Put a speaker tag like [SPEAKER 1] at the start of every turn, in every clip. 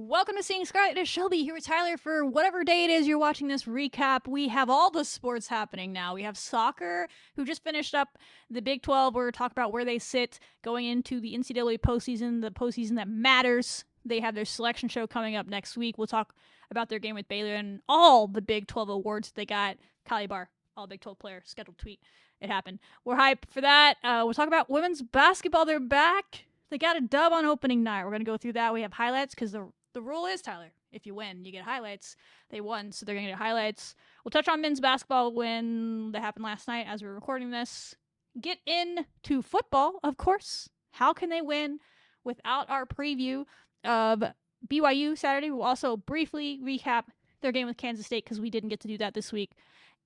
[SPEAKER 1] Welcome to Seeing Scarlet. It is Shelby here with Tyler for whatever day it is you're watching this recap. We have all the sports happening now. We have soccer, who just finished up the Big 12. We're talking about where they sit going into the NCAA postseason, the postseason that matters. They have their selection show coming up next week. We'll talk about their game with Baylor and all the Big 12 awards they got. Kylie Barr, all Big 12 player, scheduled tweet. It happened. We're hyped for that. We'll talk about women's basketball. They're back. They got a dub on opening night. We're going to go through that. We have highlights because the rule is, Tyler, if you win, you get highlights. They won, so they're going to get highlights. We'll touch on men's basketball when that happened last night as we're recording this. Get into football, of course. How can they win without our preview of BYU Saturday? We'll also briefly recap their game with Kansas State because we didn't get to do that this week.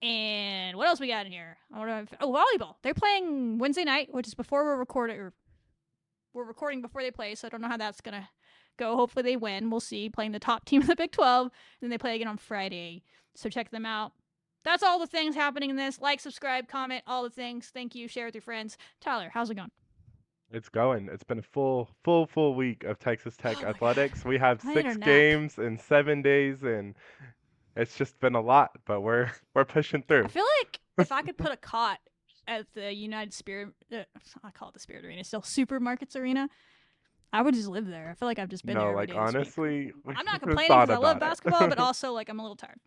[SPEAKER 1] And what else we got in here? Volleyball. They're playing Wednesday night, which is before we're recording before they play, so I don't know how that's going to go. Hopefully they win. We'll see. Playing the top team of the Big 12. Then they play again on Friday. So check them out. That's all the things happening in this. Like, subscribe, comment, all the things. Thank you. Share with your friends. Tyler, how's it going?
[SPEAKER 2] It's going. It's been a full week of Texas Tech athletics.
[SPEAKER 1] God.
[SPEAKER 2] We have
[SPEAKER 1] I need a
[SPEAKER 2] 6
[SPEAKER 1] nap.
[SPEAKER 2] games in 7 days, and it's just been a lot. But we're pushing through.
[SPEAKER 1] I feel like if I could put a cot at the United Spirit, I call it the Spirit Arena, still Supermarkets Arena, I would just live there. I feel like I've just been there every day this week.
[SPEAKER 2] Honestly,
[SPEAKER 1] I'm not
[SPEAKER 2] we
[SPEAKER 1] complaining
[SPEAKER 2] thought
[SPEAKER 1] because I love
[SPEAKER 2] about it.
[SPEAKER 1] basketball, but also like I'm a little tired.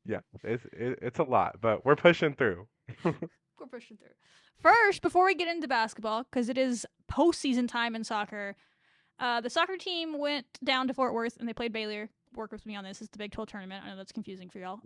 [SPEAKER 2] Yeah, it's a lot, but we're pushing through.
[SPEAKER 1] We're pushing through. First, before we get into basketball, because it is postseason time in soccer, the soccer team went down to Fort Worth and they played Baylor. Work with me on this. It's the Big 12 tournament. I know that's confusing for y'all.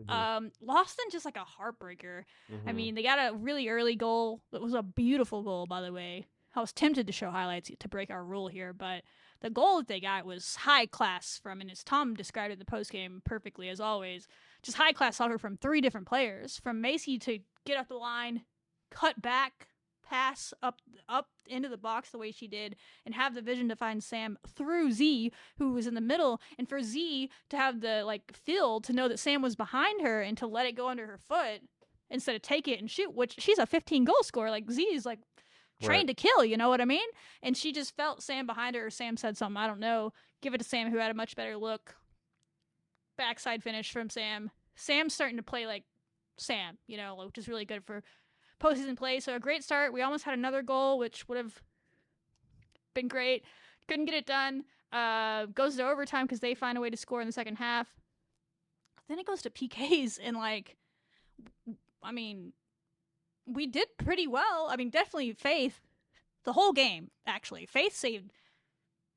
[SPEAKER 1] Lost in just like a heartbreaker. I mean, they got a really early goal. It was a beautiful goal, by the way. I was tempted to show highlights to break our rule here, but the goal that they got was high class from, and as Tom described it in the postgame perfectly as always, just high class soccer from 3 different players. From Macy to get up the line, cut back, pass up into the box the way she did, and have the vision to find Sam through Z, who was in the middle, and for Z to have the feel to know that Sam was behind her and to let it go under her foot instead of take it and shoot, which she's a 15 goal scorer. Z is trained to kill, you know what I mean? And she just felt Sam behind her, or Sam said something, I don't know. Give it to Sam, who had a much better look. Backside finish from Sam. Sam's starting to play like Sam, which is really good for postseason play. So a great start. We almost had another goal, which would have been great. Couldn't get it done. Goes to overtime because they find a way to score in the second half. Then it goes to PKs, and we did pretty well. Definitely Faith, the whole game, actually. Faith saved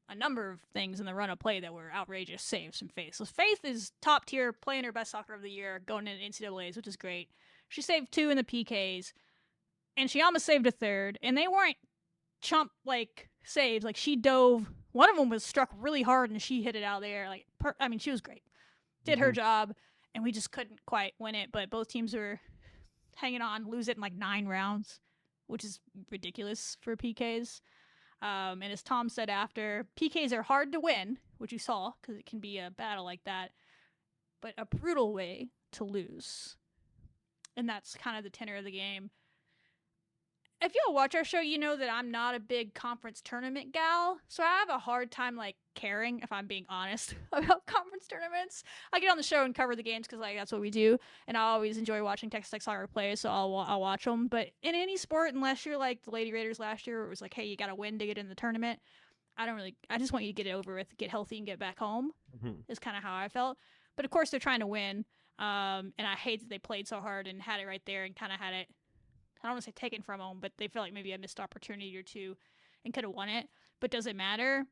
[SPEAKER 1] a number of things in the run of play that were outrageous saves from Faith. So Faith is top tier, playing her best soccer of the year, going into NCAAs, which is great. She saved 2 in the PKs, and she almost saved a third, and they weren't chump saves. She dove. One of them was struck really hard, and she hit it out there. She was great. Did her job, and we just couldn't quite win it, but both teams were hanging on, lose it in 9 rounds, which is ridiculous for PKs. And as Tom said after, PKs are hard to win, which you saw, because it can be a battle like that, but a brutal way to lose. And that's kind of the tenor of the game. If y'all watch our show, you know that I'm not a big conference tournament gal, so I have a hard time caring, if I'm being honest, about conference tournaments. I get on the show and cover the games because that's what we do, and I always enjoy watching Texas Tech soccer play, so I'll watch them. But in any sport, unless you're like the Lady Raiders last year, where it was hey, you gotta win to get in the tournament, I just want you to get it over with, get healthy, and get back home. Is kind of how I felt. But of course, they're trying to win, and I hate that they played so hard and had it right there and kind of had it, I don't want to say taken from them, but they feel like maybe a missed opportunity or two and could have won it. But does it matter?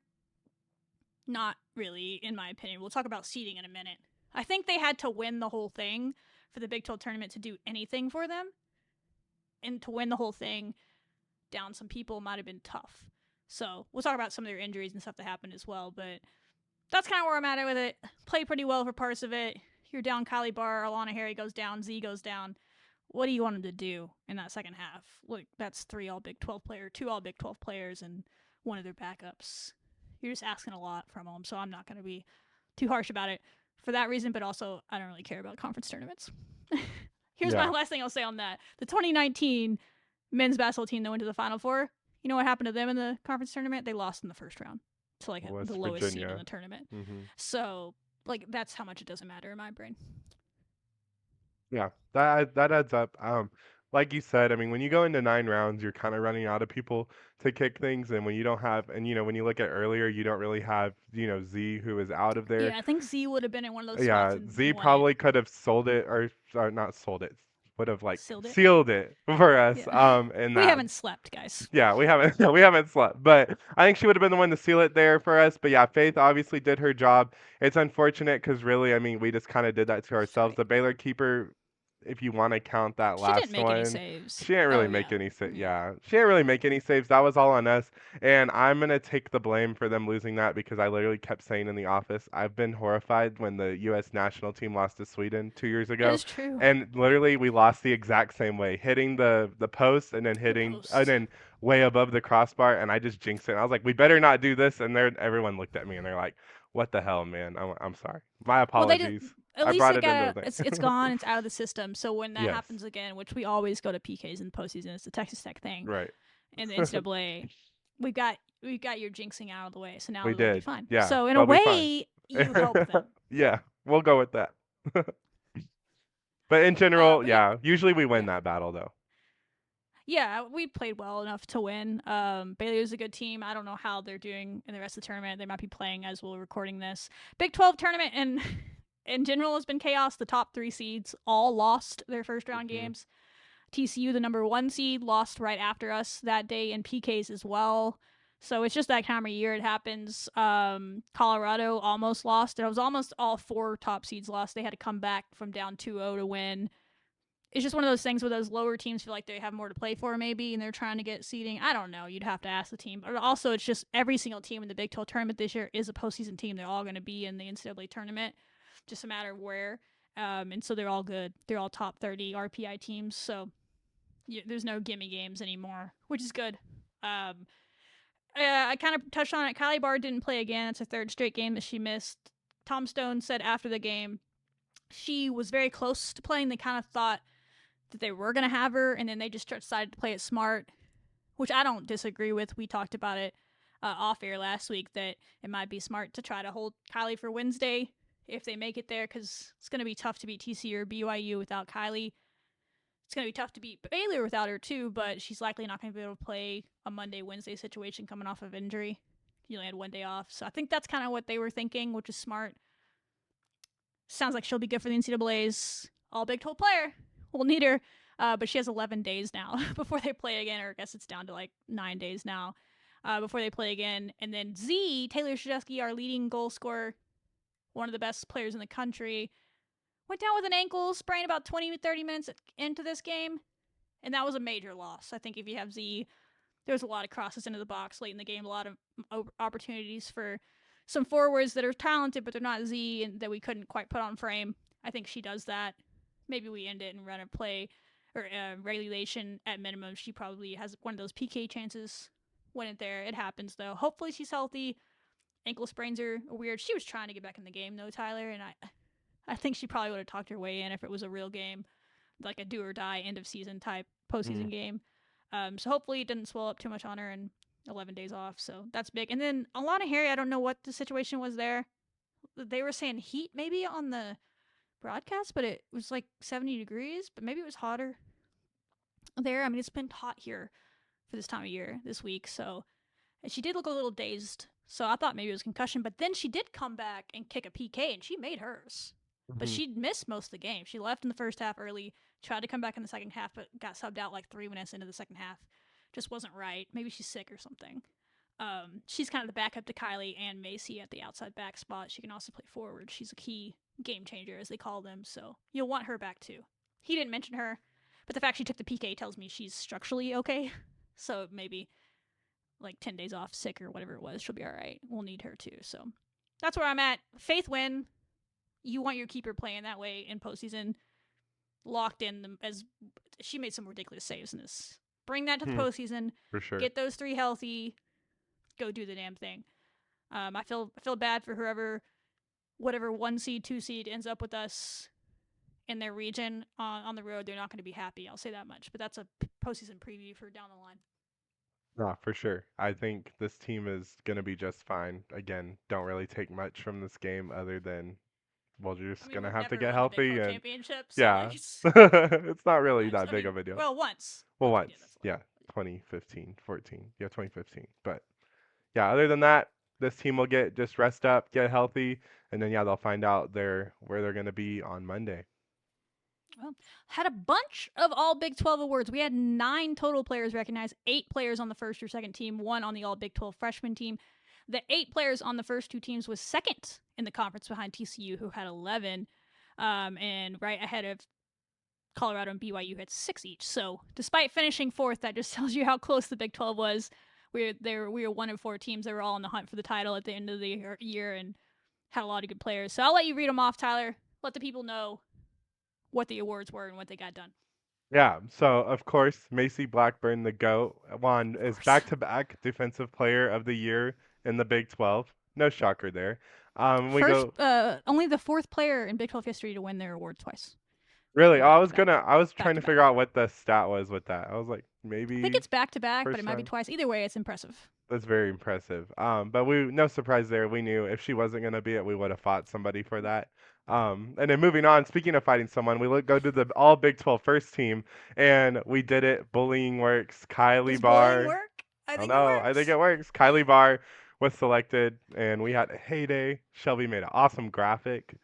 [SPEAKER 1] Not really, in my opinion. We'll talk about seeding in a minute. I think they had to win the whole thing for the Big 12 tournament to do anything for them. And to win the whole thing down some people might have been tough. So we'll talk about some of their injuries and stuff that happened as well. But that's kind of where I'm at with it. Played pretty well for parts of it. You're down Kylie Barr, Alana Harry goes down, Z goes down. What do you want them to do in that second half? That's 3 all Big 12 players, 2 all Big 12 players, and one of their backups. You're just asking a lot from them, so I'm not going to be too harsh about it for that reason, but also I don't really care about conference tournaments. Here's my last thing I'll say on that. The 2019 men's basketball team that went to the Final Four, you know what happened to them in the conference tournament? They lost in the first round. to like
[SPEAKER 2] West
[SPEAKER 1] the lowest seed in
[SPEAKER 2] Virginia.
[SPEAKER 1] the tournament.
[SPEAKER 2] Mm-hmm.
[SPEAKER 1] So like that's how much it doesn't matter in my brain.
[SPEAKER 2] Yeah, that adds up. Like you said, I mean, when you go into 9 rounds, you're kind of running out of people to kick things, and when you don't have, and when you look at earlier, you don't really have, Z who is out of there.
[SPEAKER 1] Yeah, I think Z would have been in one of those spots
[SPEAKER 2] Yeah,
[SPEAKER 1] and
[SPEAKER 2] Z
[SPEAKER 1] won it.
[SPEAKER 2] probably could have sold it or not sold it, would have like
[SPEAKER 1] Sealed it.
[SPEAKER 2] sealed it for us.
[SPEAKER 1] Yeah.
[SPEAKER 2] In
[SPEAKER 1] We
[SPEAKER 2] that.
[SPEAKER 1] haven't slept, guys.
[SPEAKER 2] Yeah, we haven't we haven't slept, but I think she would have been the one to seal it there for us. But yeah, Faith obviously did her job. It's unfortunate because really, I mean, we just kind of did that to
[SPEAKER 1] She's
[SPEAKER 2] ourselves.
[SPEAKER 1] great.
[SPEAKER 2] The Baylor keeper, if you want to count that
[SPEAKER 1] She didn't
[SPEAKER 2] last
[SPEAKER 1] make any
[SPEAKER 2] one,
[SPEAKER 1] saves.
[SPEAKER 2] she didn't really
[SPEAKER 1] Oh
[SPEAKER 2] make
[SPEAKER 1] yeah.
[SPEAKER 2] any
[SPEAKER 1] Yeah.
[SPEAKER 2] yeah, she didn't really make any saves. That was all on us, and I'm gonna take the blame for them losing that because I literally kept saying in the office, I've been horrified when the U.S. national team lost to Sweden 2 years
[SPEAKER 1] It
[SPEAKER 2] ago.
[SPEAKER 1] is true.
[SPEAKER 2] And literally, we lost the exact same way, hitting the post and then
[SPEAKER 1] The
[SPEAKER 2] hitting and
[SPEAKER 1] post.
[SPEAKER 2] then way above the crossbar, and I just jinxed it. And I was like, we better not do this. And everyone looked at me and they're like, what the hell, man? I'm sorry. My
[SPEAKER 1] Well, they did.
[SPEAKER 2] apologies.
[SPEAKER 1] At
[SPEAKER 2] I
[SPEAKER 1] least
[SPEAKER 2] brought
[SPEAKER 1] it
[SPEAKER 2] it
[SPEAKER 1] got
[SPEAKER 2] into
[SPEAKER 1] out.
[SPEAKER 2] the
[SPEAKER 1] It's
[SPEAKER 2] thing.
[SPEAKER 1] gone. It's out of the system. So when that
[SPEAKER 2] Yes,
[SPEAKER 1] happens again, which we always go to PKs in the postseason, it's the Texas Tech thing.
[SPEAKER 2] right.
[SPEAKER 1] In the NCAA, we got your jinxing out of the way. So now
[SPEAKER 2] We
[SPEAKER 1] they'll be
[SPEAKER 2] did.
[SPEAKER 1] fine.
[SPEAKER 2] Yeah,
[SPEAKER 1] So in a
[SPEAKER 2] they'll be fine.
[SPEAKER 1] way, you help them.
[SPEAKER 2] Yeah, we'll go with that. But in general,
[SPEAKER 1] But yeah,
[SPEAKER 2] yeah, usually we win
[SPEAKER 1] yeah.
[SPEAKER 2] that battle though.
[SPEAKER 1] Yeah, we played well enough to win. Baylor's a good team. I don't know how they're doing in the rest of the tournament. They might be playing as we're recording this. Big 12 tournament and in general has been chaos. The top 3 seeds all lost their first round
[SPEAKER 2] Hmm.
[SPEAKER 1] games. TCU, the number 1 seed, lost right after us that day in PKs as well. So it's just that time of year it happens. Colorado almost lost. It was almost all 4 top seeds lost. They had to come back from down 2-0 to win. It's just one of those things where those lower teams feel like they have more to play for, maybe, and they're trying to get seeding. I don't know. You'd have to ask the team. But also, it's just every single team in the Big 12 tournament this year is a postseason team. They're all going to be in the NCAA tournament, just a matter of where. And so they're all good. They're all top 30 RPI teams. So there's no gimme games anymore, which is good. I kind of touched on it. Kylie Barr didn't play again. It's her 3rd straight game that she missed. Tom Stone said after the game she was very close to playing. They kind of thought that they were going to have her, and then they just decided to play it smart, which I don't disagree with. We talked about it off air last week that it might be smart to try to hold Kylie for Wednesday if they make it there, because it's going to be tough to beat TCU or BYU without Kylie. It's going to be tough to beat Baylor without her too, but she's likely not going to be able to play a Monday-Wednesday situation coming off of injury. She only had 1 day off, so I think that's kind of what they were thinking, which is smart. Sounds like she'll be good for the NCAA's all Big 12 player. We'll need her, but she has 11 days now before they play again, or I guess it's down to like 9 days now before they play again. And then Z, Taylor Shadesky, our leading goal scorer, one of the best players in the country, went down with an ankle sprain about 20 30 minutes into this game, and that was a major loss. I think if you have Z, there was a lot of crosses into the box late in the game, a lot of opportunities for some forwards that are talented, but they're not Z, and that we couldn't quite put on frame. I think she does that. Maybe we end it and run a play or regulation at minimum. She probably has one of those PK chances. Went it there. It happens, though. Hopefully she's healthy. Ankle sprains are weird. She was trying to get back in the game, though, Tyler, and I think she probably would have talked her way in if it was a real game, like a do or die end of season type postseason game. So hopefully it didn't swell up too much on her and 11 days off. So that's big. And then Alana Harry, I don't know what the situation was there. They were saying heat maybe on the broadcast, but it was like 70 degrees, but maybe it was hotter there. I mean, it's been hot here for this time of year this week. So she did look a little dazed. So I thought maybe it was concussion, but then she did come back and kick a PK and she made hers. But she'd missed most of the game. She left in the first half early, tried to come back in the second half, but got subbed out like 3 minutes into the second half. Just wasn't right. Maybe she's sick or something. She's kind of the backup to Kylie and Macy at the outside back spot. She can also play forward. She's a key game changer, as they call them, so you'll want her back too. He didn't mention her, but the fact she took the PK tells me she's structurally okay. So maybe like 10 days off sick or whatever it was, she'll be all right. We'll need her too. So that's where I'm at. Faith win. You want your keeper playing that way in postseason. Locked in as she made some ridiculous saves in this. Bring that to the postseason.
[SPEAKER 2] For sure.
[SPEAKER 1] Get those 3 healthy. Go do the damn thing. I feel bad for whatever 1 seed, 2 seed ends up with us in their region on the road. They're not going to be happy. I'll say that much. But that's a postseason preview for down the line.
[SPEAKER 2] No, for sure. I think this team is going to be just fine. Again, don't really take much from this game other than, well, you're
[SPEAKER 1] I
[SPEAKER 2] just
[SPEAKER 1] mean,
[SPEAKER 2] going to
[SPEAKER 1] we've
[SPEAKER 2] have to
[SPEAKER 1] never
[SPEAKER 2] get
[SPEAKER 1] won the Big
[SPEAKER 2] healthy
[SPEAKER 1] 12
[SPEAKER 2] and
[SPEAKER 1] championship, so
[SPEAKER 2] yeah.
[SPEAKER 1] like it's
[SPEAKER 2] It's not really
[SPEAKER 1] I
[SPEAKER 2] that big
[SPEAKER 1] mean,
[SPEAKER 2] of a deal.
[SPEAKER 1] well, once.
[SPEAKER 2] Well,
[SPEAKER 1] Once we
[SPEAKER 2] once.
[SPEAKER 1] did. That's
[SPEAKER 2] Yeah.
[SPEAKER 1] like
[SPEAKER 2] 2015, 14. Yeah, 2015. But yeah, other than that, this team will get just rest up, get healthy, and then yeah, they'll find out where they're going to be on Monday.
[SPEAKER 1] well, had a bunch of all Big 12 awards. We had 9 total players recognized, 8 players on the first or second team, 1 on the all Big 12 freshman team. The 8 players on the first 2 teams was second in the conference behind TCU, who had 11, and right ahead of Colorado and BYU had 6 each. So despite finishing fourth, that just tells you how close the Big 12 was. We were 1 of 4 teams that were all in the hunt for the title at the end of the year and had a lot of good players. So I'll let you read them off, Tyler. Let the people know what the awards were and what they got done.
[SPEAKER 2] Yeah, so of course, Macy Blackburn, the GOAT, won
[SPEAKER 1] Of
[SPEAKER 2] is
[SPEAKER 1] course.
[SPEAKER 2] back-to-back Defensive Player of the Year in the Big 12. No shocker there. We
[SPEAKER 1] First,
[SPEAKER 2] go
[SPEAKER 1] only the 4th player in Big 12 history to win their award twice.
[SPEAKER 2] really.
[SPEAKER 1] Or back to
[SPEAKER 2] I was
[SPEAKER 1] back
[SPEAKER 2] trying
[SPEAKER 1] to
[SPEAKER 2] to figure
[SPEAKER 1] back.
[SPEAKER 2] out what the stat was with that. I was like,
[SPEAKER 1] I think
[SPEAKER 2] maybe
[SPEAKER 1] it's back to back, but it
[SPEAKER 2] first
[SPEAKER 1] might be
[SPEAKER 2] time.
[SPEAKER 1] twice. Either way, it's impressive.
[SPEAKER 2] That's very impressive. But we no surprise there. We knew if she wasn't gonna be it, we would have fought somebody for that. And then moving on. Speaking of fighting someone, go to the All Big 12 first team, and we did it. Bullying works. Kylie
[SPEAKER 1] Does bullying
[SPEAKER 2] Barr.
[SPEAKER 1] work? I
[SPEAKER 2] I don't
[SPEAKER 1] think it
[SPEAKER 2] know. I think
[SPEAKER 1] works.
[SPEAKER 2] it works. Kylie Barr was selected, and we had a heyday. Shelby made an awesome graphic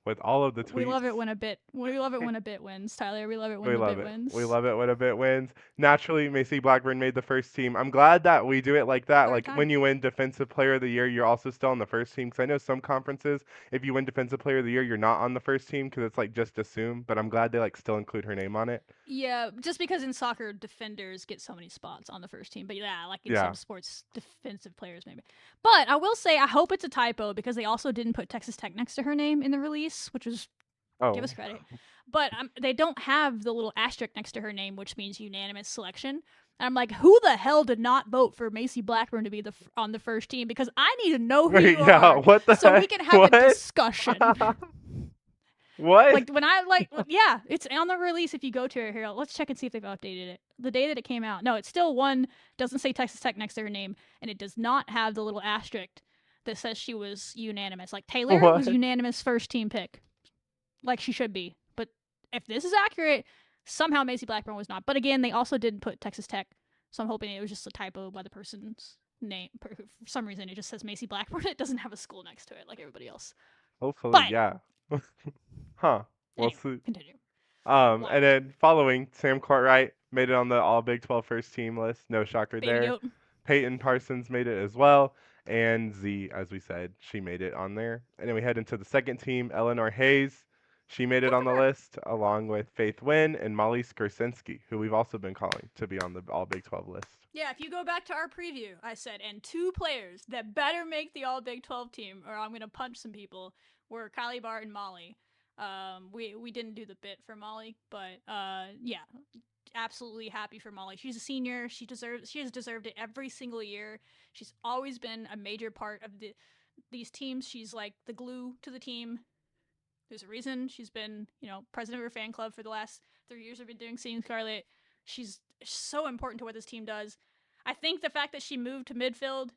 [SPEAKER 2] with all of the
[SPEAKER 1] We love it
[SPEAKER 2] tweets.
[SPEAKER 1] when a bit. We love it when a bit wins, Tyler. We love it when
[SPEAKER 2] We
[SPEAKER 1] the
[SPEAKER 2] love
[SPEAKER 1] bit
[SPEAKER 2] it. We
[SPEAKER 1] wins.
[SPEAKER 2] love it when a bit wins. Naturally, Macy Blackburn made the first team. I'm glad that we do it like that.
[SPEAKER 1] Third
[SPEAKER 2] Like when
[SPEAKER 1] time.
[SPEAKER 2] you win Defensive Player of the Year, you're also still on the first team. Because I know some conferences, if you win Defensive Player of the Year, you're not on the first team because it's like just assumed. But I'm glad they like still include her name on it.
[SPEAKER 1] Yeah, just because in soccer defenders get so many spots on the first team, but yeah, like in some
[SPEAKER 2] Yeah.
[SPEAKER 1] sports, defensive players maybe. But I will say, I hope it's a typo because they also didn't put Texas Tech next to her name in the release, which was give
[SPEAKER 2] Oh.
[SPEAKER 1] us credit. But they don't have the little asterisk next to her name, which means unanimous selection. And I'm like, who the hell did not vote for Macy Blackburn to be on the first team? Because I need to know who
[SPEAKER 2] Wait.
[SPEAKER 1] you
[SPEAKER 2] Yeah.
[SPEAKER 1] are
[SPEAKER 2] What the
[SPEAKER 1] so we
[SPEAKER 2] heck?
[SPEAKER 1] can have a
[SPEAKER 2] What?
[SPEAKER 1] discussion.
[SPEAKER 2] What?
[SPEAKER 1] Like when I like, yeah, it's on the release. If you go to it here, let's check and see if they've updated it. The day that it came out, no, it's still one. Doesn't say Texas Tech next to her name, and it does not have the little asterisk that says she was unanimous. Like Taylor was
[SPEAKER 2] What?
[SPEAKER 1] unanimous first team pick, like she should be. But if this is accurate, somehow Macy Blackburn was not. But again, they also didn't put Texas Tech, so I'm hoping it was just a typo by the person's name. For some reason, it just says Macy Blackburn. It doesn't have a school next to it like everybody else.
[SPEAKER 2] Hopefully,
[SPEAKER 1] But
[SPEAKER 2] yeah. Huh. We'll
[SPEAKER 1] anyway,
[SPEAKER 2] see.
[SPEAKER 1] continue.
[SPEAKER 2] And
[SPEAKER 1] Wild.
[SPEAKER 2] then following, Sam Courtright made it on the All Big 12 first team list. No shocker
[SPEAKER 1] Baby
[SPEAKER 2] there.
[SPEAKER 1] goat.
[SPEAKER 2] Peyton Parsons made it as well. And Z, as we said, she made it on there. And then we head into the second team, Eleanor Hayes. She made it
[SPEAKER 1] Good
[SPEAKER 2] on
[SPEAKER 1] for
[SPEAKER 2] the
[SPEAKER 1] her.
[SPEAKER 2] list, along with Faith Wynn and Molly Skursinski, who we've also been calling to be on the All Big 12 list.
[SPEAKER 1] Yeah, if you go back to our preview, I said, and 2 players that better make the All Big 12 team, or I'm gonna punch some people, were Kylie Barr and Molly. We didn't do the bit for Molly, but yeah, absolutely happy for Molly. She's a senior. She has deserved it every single year. She's always been a major part of these teams. She's like the glue to the team. There's a reason she's been, president of her fan club for the last 3 years. I've been doing Seeing Scarlet. She's so important to what this team does. I think the fact that she moved to midfield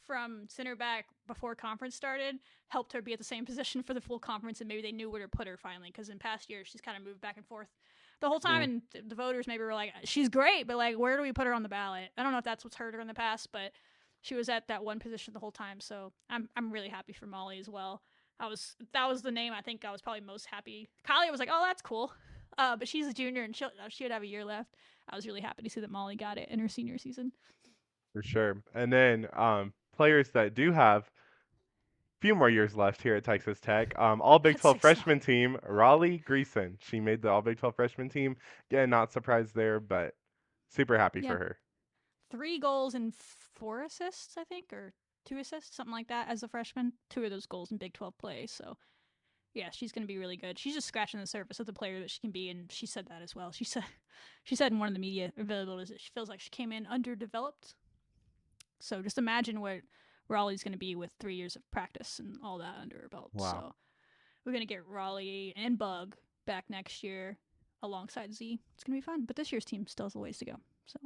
[SPEAKER 1] from center back before conference started helped her be at the same position for the full conference, and maybe they knew where to put her finally, because in past years she's kind of moved back and forth the whole time,
[SPEAKER 2] Mm,
[SPEAKER 1] and the voters maybe were like, she's great, but like, where do we put her on the ballot? I don't know if that's what's hurt her in the past, but she was at that one position the whole time, so I'm really happy for Molly as well. That was the name I think I was probably most happy. Kylie was like, oh, that's cool, but she's a junior and she would have a year left. I was really happy to see that Molly got it in her senior season.
[SPEAKER 2] for sure. And then players that do have few more years left here at Texas Tech. All Big
[SPEAKER 1] That's
[SPEAKER 2] 12
[SPEAKER 1] exciting.
[SPEAKER 2] freshman team, Raleigh Greason. She made the All Big 12 freshman team. Again, not surprised there, but super happy
[SPEAKER 1] Yeah,
[SPEAKER 2] for her.
[SPEAKER 1] 3 goals and 4 assists, I think, or 2 assists, something like that, as a freshman. 2 of those goals in Big 12 play. So yeah, she's going to be really good. She's just scratching the surface of the player that she can be, and she said that as well. She said in one of the media availabilities that she feels like she came in underdeveloped. So just imagine what Raleigh's going to be with 3 years of practice and all that under her belt.
[SPEAKER 2] Wow.
[SPEAKER 1] So we're going to get Raleigh and Bug back next year alongside Z. It's going to be fun. But this year's team still has a ways to go. So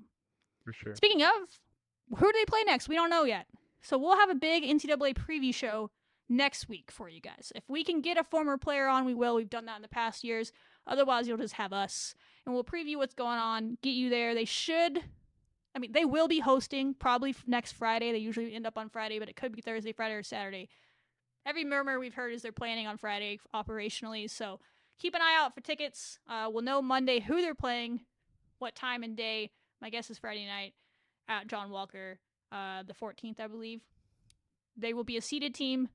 [SPEAKER 2] For sure.
[SPEAKER 1] Speaking of, who do they play next? We don't know yet. So we'll have a big NCAA preview show next week for you guys. If we can get a former player on, we will. We've done that in the past years. Otherwise, you'll just have us. And we'll preview what's going on, get you there. They will be hosting probably next Friday. They usually end up on Friday, but it could be Thursday, Friday, or Saturday. Every murmur we've heard is they're planning on Friday operationally. So keep an eye out for tickets. We'll know Monday who they're playing, what time and day. My guess is Friday night at John Walker, the 14th, I believe. They will be a seeded team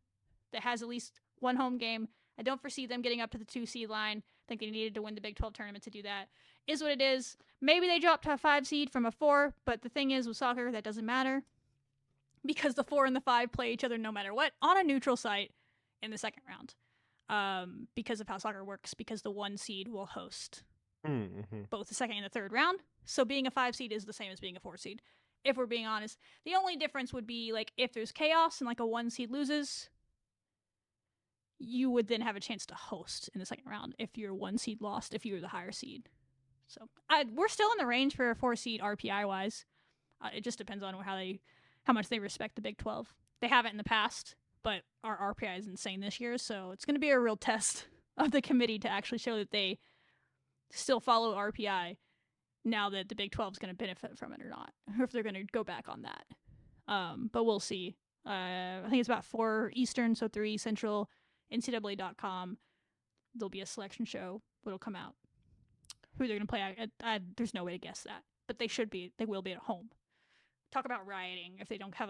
[SPEAKER 1] that has at least one home game. I don't foresee them getting up to the 2 seed line. I think they needed to win the Big 12 tournament to do that. Is what it is. Maybe they drop to a 5 seed from a 4, but the thing is with soccer, that doesn't matter because the 4 and the 5 play each other no matter what on a neutral site in the second round because of how soccer works, because the 1 seed will host both the second and the third round. So being a 5 seed is the same as being a 4 seed, if we're being honest. The only difference would be like if there's chaos and like a 1 seed loses, you would then have a chance to host in the second round if your 1 seed lost, if you were the higher seed. So we're still in the range for a 4 seed RPI wise. It just depends on how much they respect the Big 12. They haven't in the past, but our RPI is insane this year, so it's going to be a real test of the committee to actually show that they still follow RPI now that the Big 12 is going to benefit from it or not, or if they're going to go back on that. But we'll see. I think it's about 4 Eastern, so 3 Central. NCAA.com. There'll be a selection show. It'll come out. Who they're going to play, there's no way to guess that. But they will be at home. Talk about rioting if they don't have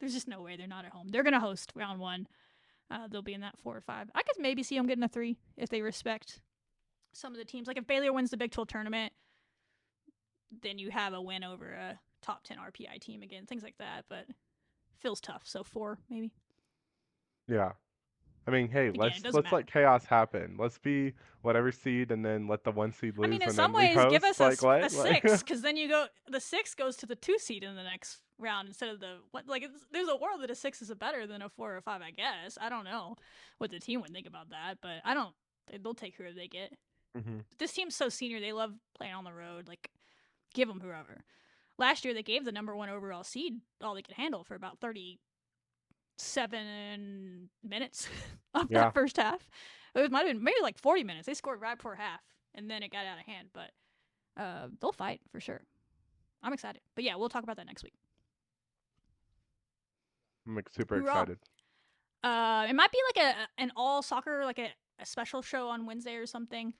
[SPEAKER 1] there's just no way they're not at home. They're going to host round 1. They'll be in that 4 or 5. I could maybe see them getting a 3 if they respect some of the teams. Like if Baylor wins the Big 12 tournament, then you have a win over a top 10 RPI team again, things like that. But feels tough. So 4 maybe.
[SPEAKER 2] Yeah. I mean, hey,
[SPEAKER 1] Again,
[SPEAKER 2] let's let chaos happen. Let's be whatever seed, and then let the 1 seed lose.
[SPEAKER 1] I mean, in
[SPEAKER 2] and
[SPEAKER 1] some
[SPEAKER 2] then we
[SPEAKER 1] ways,
[SPEAKER 2] host.
[SPEAKER 1] give us
[SPEAKER 2] like,
[SPEAKER 1] a 6, because then the 6 goes to the 2 seed in the next round instead of there's a world that a 6 is better than a 4 or 5, I guess. I don't know what the team would think about that, but they'll take whoever they get.
[SPEAKER 2] Mm-hmm.
[SPEAKER 1] This team's so senior, they love playing on the road. Like, give them whoever. Last year, they gave the number 1 overall seed all they could handle for about 37 minutes of that first half. It might have been maybe like 40 minutes. They scored right before half, and then it got out of hand. But they'll fight for sure. I'm excited. But yeah, we'll talk about that next week.
[SPEAKER 2] I'm super excited.
[SPEAKER 1] It might be like an all soccer, like a special show on Wednesday or something.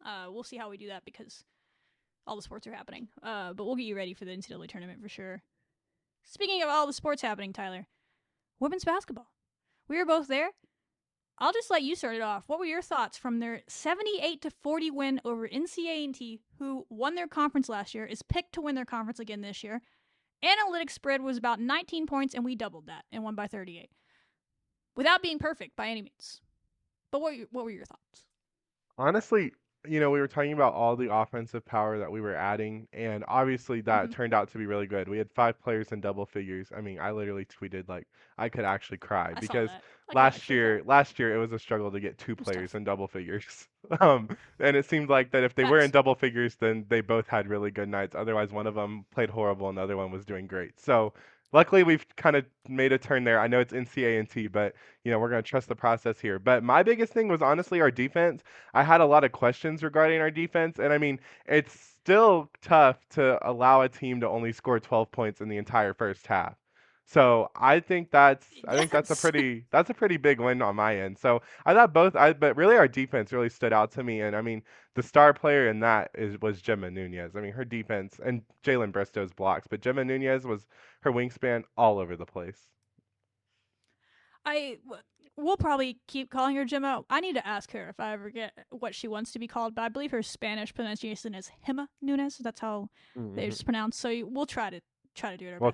[SPEAKER 1] We'll see how we do that because all the sports are happening. But we'll get you ready for the NCAA tournament for sure. Speaking of all the sports happening, Tyler, women's basketball. We were both there. I'll just let you start it off. What were your thoughts from their 78-40 win over NC A&T, who won their conference last year, is picked to win their conference again this year? Analytics spread was about 19 points, and we doubled that and won by 38. Without being perfect by any means. But what were your thoughts?
[SPEAKER 2] Honestly, we were talking about all the offensive power that we were adding, and obviously that turned out to be really good. We had 5 players in double figures. I mean, I literally tweeted like I could actually cry because last year it was a struggle to get 2 players in double figures. And it seemed like that if they were in double figures, then they both had really good nights. Otherwise, one of them played horrible and the other one was doing great. So luckily, we've kind of made a turn there. I know it's NC A&T, but we're going to trust the process here. But my biggest thing was honestly our defense. I had a lot of questions regarding our defense, and I mean, it's still tough to allow a team to only score 12 points in the entire first half. So I think that's a pretty big win on my end. So I thought but really our defense really stood out to me, and I mean the star player in that was Gemma Nunez. I mean her defense and Jalen Bristow's blocks, but Gemma Nunez was her wingspan all over the place.
[SPEAKER 1] We'll probably keep calling her Gemma. I need to ask her if I ever get what she wants to be called, but I believe her Spanish pronunciation is Gemma Nunez. That's how it's pronounced. So we'll try to do it our best.
[SPEAKER 2] We'll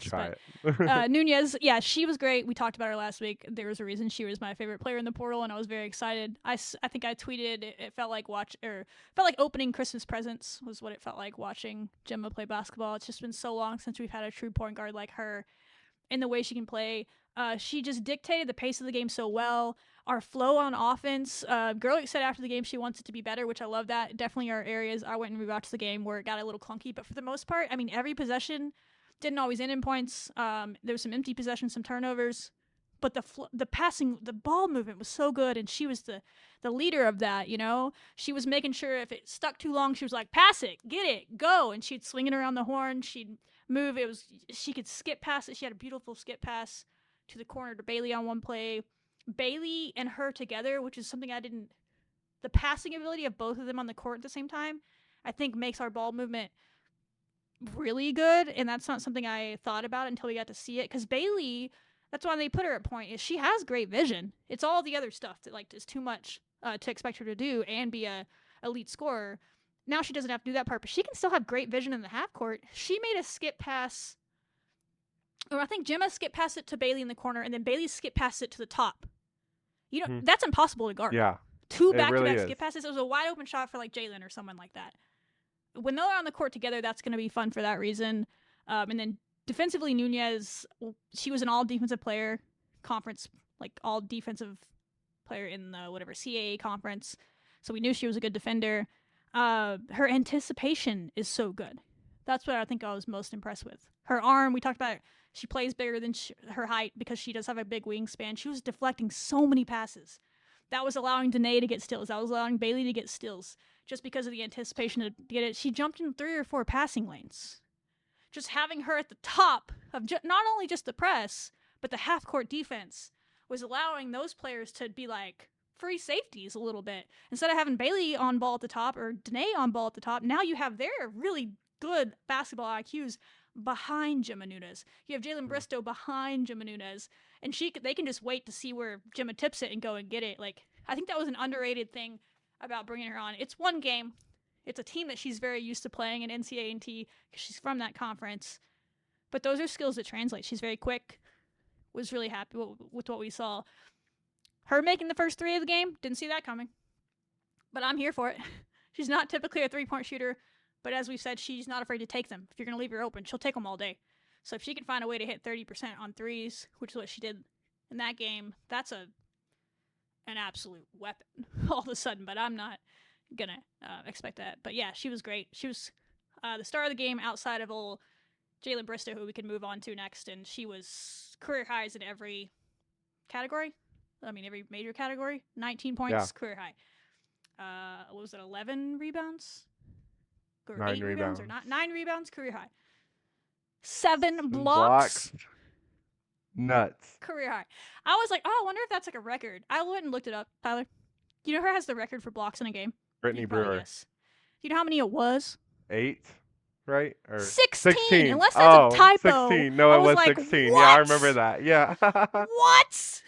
[SPEAKER 2] try
[SPEAKER 1] it. Nunez, yeah, she was great. We talked about her last week. There was a reason she was my favorite player in the portal, and I was very excited. I think I tweeted it felt like opening Christmas presents was what it felt like watching Gemma play basketball. It's just been so long since we've had a true point guard like her. In the way she can play. She just dictated the pace of the game so well. Our flow on offense. Gerlich said after the game she wants it to be better, which I love that. Definitely are areas I went and rewatched the game where it got a little clunky, but for the most part, I mean, every possession didn't always end in points. There was some empty possessions, some turnovers, but the passing, the ball movement was so good, and she was the leader of that. You know, she was making sure if it stuck too long, she was like, "Pass it, get it, go," and she'd swing it around the horn. She'd move. She could skip past it. She had a beautiful skip pass to the corner to Bailey on one play. Bailey and her together, which is something the passing ability of both of them on the court at the same time, I think makes our ball movement really good, and that's not something I thought about until we got to see it, because Bailey, that's why they put her at point, is she has great vision. It's all the other stuff that is too much to expect her to do and be a elite scorer. Now she doesn't have to do that part, but she can still have great vision in the half court. She made a skip pass, or I think Gemma skip passed it to Bailey in the corner, and then Bailey skip passed it to the top. You know, that's impossible to guard.
[SPEAKER 2] Yeah.
[SPEAKER 1] Two back-to-back skip passes. It was a wide open shot for like Jalen or someone like that. When they're on the court together, that's going to be fun for that reason. And then defensively, Nunez, she was an all-defensive player conference, like all-defensive player in the CAA conference. So we knew she was a good defender. Her anticipation is so good. That's what I think I was most impressed with. Her arm, we talked about it. She plays bigger than her height because she does have a big wingspan. She was deflecting so many passes. That was allowing Danae to get steals. That was allowing Bailey to get steals just because of the anticipation to get it. She jumped in 3 or 4 passing lanes. Just having her at the top of not only just the press, but the half-court defense was allowing those players to be like free safeties a little bit. Instead of having Bailey on ball at the top or Danae on ball at the top, now you have their really good basketball IQs behind Gemma Nunez. You have Jalen Bristow behind Gemma Nunez, and they can just wait to see where Gemma tips it and go and get it. Like, I think that was an underrated thing about bringing her on. It's one game. It's a team that she's very used to playing in NC A&T because she's from that conference. But those are skills that translate. She's very quick. Was really happy with what we saw. Her making the first 3 of the game, didn't see that coming. But I'm here for it. She's not typically a 3-point shooter. But as we've said, she's not afraid to take them. If you're going to leave her open, she'll take them all day. So if she can find a way to hit 30% on threes, which is what she did in that game, that's an absolute weapon all of a sudden. But I'm not going to expect that. But yeah, she was great. She was the star of the game outside of old Jalen Bristow, who we can move on to next. And she was career highs in every category. I mean, every major category. 19 points, career high. What was it, 11 rebounds? Or
[SPEAKER 2] 9
[SPEAKER 1] 8
[SPEAKER 2] rebounds.
[SPEAKER 1] Or not 9 rebounds, career high. 7 blocks.
[SPEAKER 2] Nuts.
[SPEAKER 1] Career high. I was like, oh, I wonder if that's like a record. I went and looked it up, Tyler. You know who has the record for blocks in a game?
[SPEAKER 2] Brittany Brewer.
[SPEAKER 1] Yes. Do you know how many it was?
[SPEAKER 2] 8, right? Or
[SPEAKER 1] 16. Unless that's a typo.
[SPEAKER 2] 16. No, it was
[SPEAKER 1] like,
[SPEAKER 2] 16.
[SPEAKER 1] What?
[SPEAKER 2] Yeah, I remember that. Yeah.
[SPEAKER 1] What?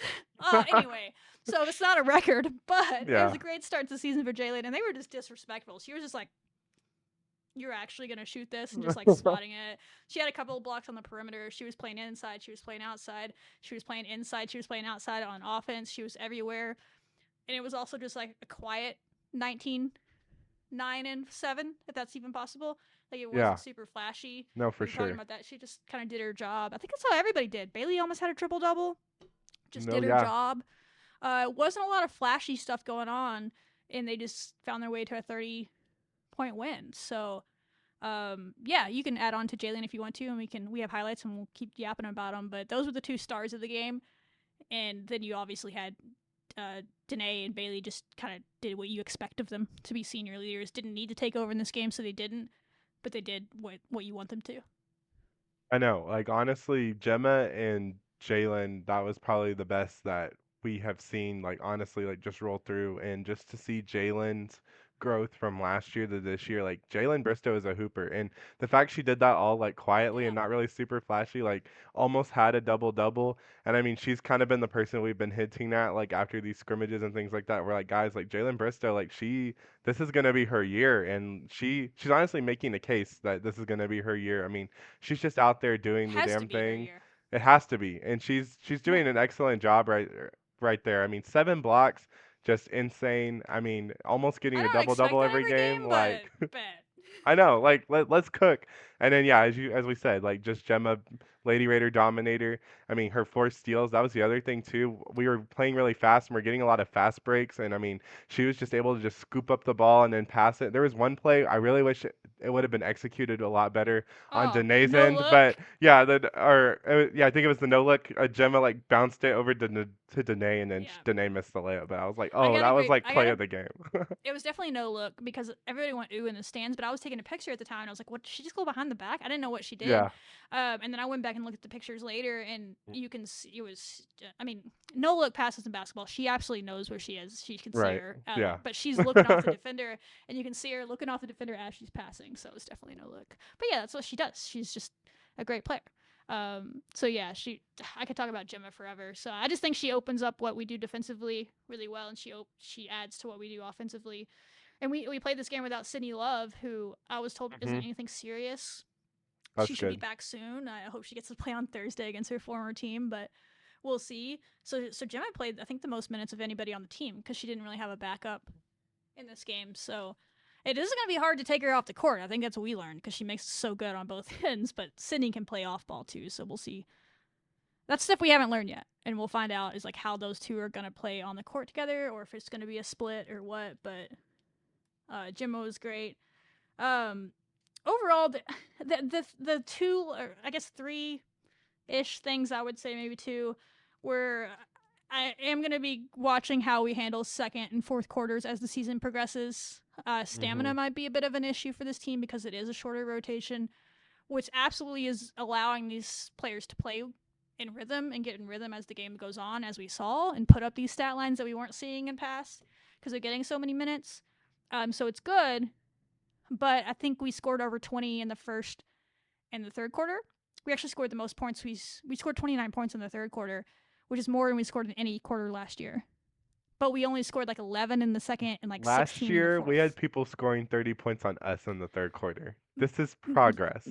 [SPEAKER 1] Anyway, so it's not a record, but it was a great start to the season for Jalen, and they were just disrespectful. She was just like, you're actually going to shoot this, and just like spotting it. She had a couple of blocks on the perimeter. She was playing inside. She was playing outside. She was playing inside. She was playing outside on offense. She was everywhere. And it was also just like a quiet 19, 9, and 7, if that's even possible. Like, it wasn't super flashy.
[SPEAKER 2] No, for sure.
[SPEAKER 1] Talking about that, she just kind of did her job. I think that's how everybody did. Bailey almost had a triple-double. Just did her job. It wasn't a lot of flashy stuff going on, and they just found their way to a 30-point win. So, you can add on to Jalen if you want to, and we have highlights, and we'll keep yapping about them. But those were the 2 stars of the game, and then you obviously had Danae and Bailey just kind of did what you expect of them to be senior leaders. Didn't need to take over in this game, so they didn't, but they did what you want them to.
[SPEAKER 2] I know. Like, honestly, Gemma and Jalen, that was probably the best that we have seen, like, honestly, like, just roll through. And just to see Jalen's growth from last year to this year, like, Jalen Bristow is a hooper. And the fact she did that all, like, quietly and not really super flashy, like, almost had a double-double. And, I mean, she's kind of been the person we've been hinting at, like, after these scrimmages and things like that. We're like, guys, like, Jalen Bristow, like, this is going to be her year. And she's honestly making a case that this is going to be her year. I mean, she's just out there doing the damn thing. It has to be. And she's doing an excellent job right there. I mean, 7 blocks, just insane. I mean, almost getting a double-double every game. Like, I know, like let's cook. And then yeah, as we said, like just Gemma, Lady Raider Dominator. I mean, her 4 steals. That was the other thing too. We were playing really fast and we're getting a lot of fast breaks. And I mean, she was just able to just scoop up the ball and then pass it. There was one play I really wish it would have been executed a lot better on
[SPEAKER 1] Oh,
[SPEAKER 2] Danae's
[SPEAKER 1] no
[SPEAKER 2] end. But
[SPEAKER 1] look.
[SPEAKER 2] yeah, yeah, I think it was the no look. Gemma like bounced it over to Danae and then
[SPEAKER 1] Yeah.
[SPEAKER 2] Danae missed the layup. But I was like,
[SPEAKER 1] I
[SPEAKER 2] oh,
[SPEAKER 1] gotta
[SPEAKER 2] that was
[SPEAKER 1] agree.
[SPEAKER 2] like play of the game.
[SPEAKER 1] It was definitely no look because everybody went ooh in the stands, but I was taking a picture at the time and I was like, what, did she just go behind the back? I didn't know what she did.
[SPEAKER 2] Yeah.
[SPEAKER 1] And then I went back and looked at the pictures later and you can see it was, I mean, no look passes in basketball. She absolutely knows where she is. She can see
[SPEAKER 2] Right.
[SPEAKER 1] her.
[SPEAKER 2] Yeah.
[SPEAKER 1] But she's looking off the defender and you can see her looking off the defender as she's passing. So it's definitely no look. But yeah, that's what she does. She's just a great player. So yeah, I could talk about Gemma forever. So I just think she opens up what we do defensively really well, and she adds to what we do offensively. And we played this game without Sydney Love, who I was told isn't anything serious. She
[SPEAKER 2] That's
[SPEAKER 1] should be
[SPEAKER 2] good.
[SPEAKER 1] back soon. I hope she gets to play on Thursday against her former team, but we'll see. So Gemma played I think the most minutes of anybody on the team because she didn't really have a backup in this game. So it is going to be hard to take her off the court. I think that's what we learned because she makes it so good on both ends. But Sydney can play off ball too, so we'll see. That's stuff we haven't learned yet, and we'll find out is like how those two are going to play on the court together, or if it's going to be a split or what. But Gemma was great. Overall, the two, or I guess 3-ish things I would say, maybe 2, were I am going to be watching how we handle second and fourth quarters as the season progresses. Stamina might be a bit of an issue for this team because it is a shorter rotation, which absolutely is allowing these players to play in rhythm and get in rhythm as the game goes on, as we saw, and put up these stat lines that we weren't seeing in past because they're getting so many minutes. So it's good, but I think we scored over 20 in the first and the third quarter. We actually scored the most points. We scored 29 points in the third quarter, which is more than we scored in any quarter last year. But we only scored like 11 in the second and like
[SPEAKER 2] Last
[SPEAKER 1] 16 in the
[SPEAKER 2] year,
[SPEAKER 1] fourth.
[SPEAKER 2] we had people scoring 30 points on us in the third quarter. This is progress.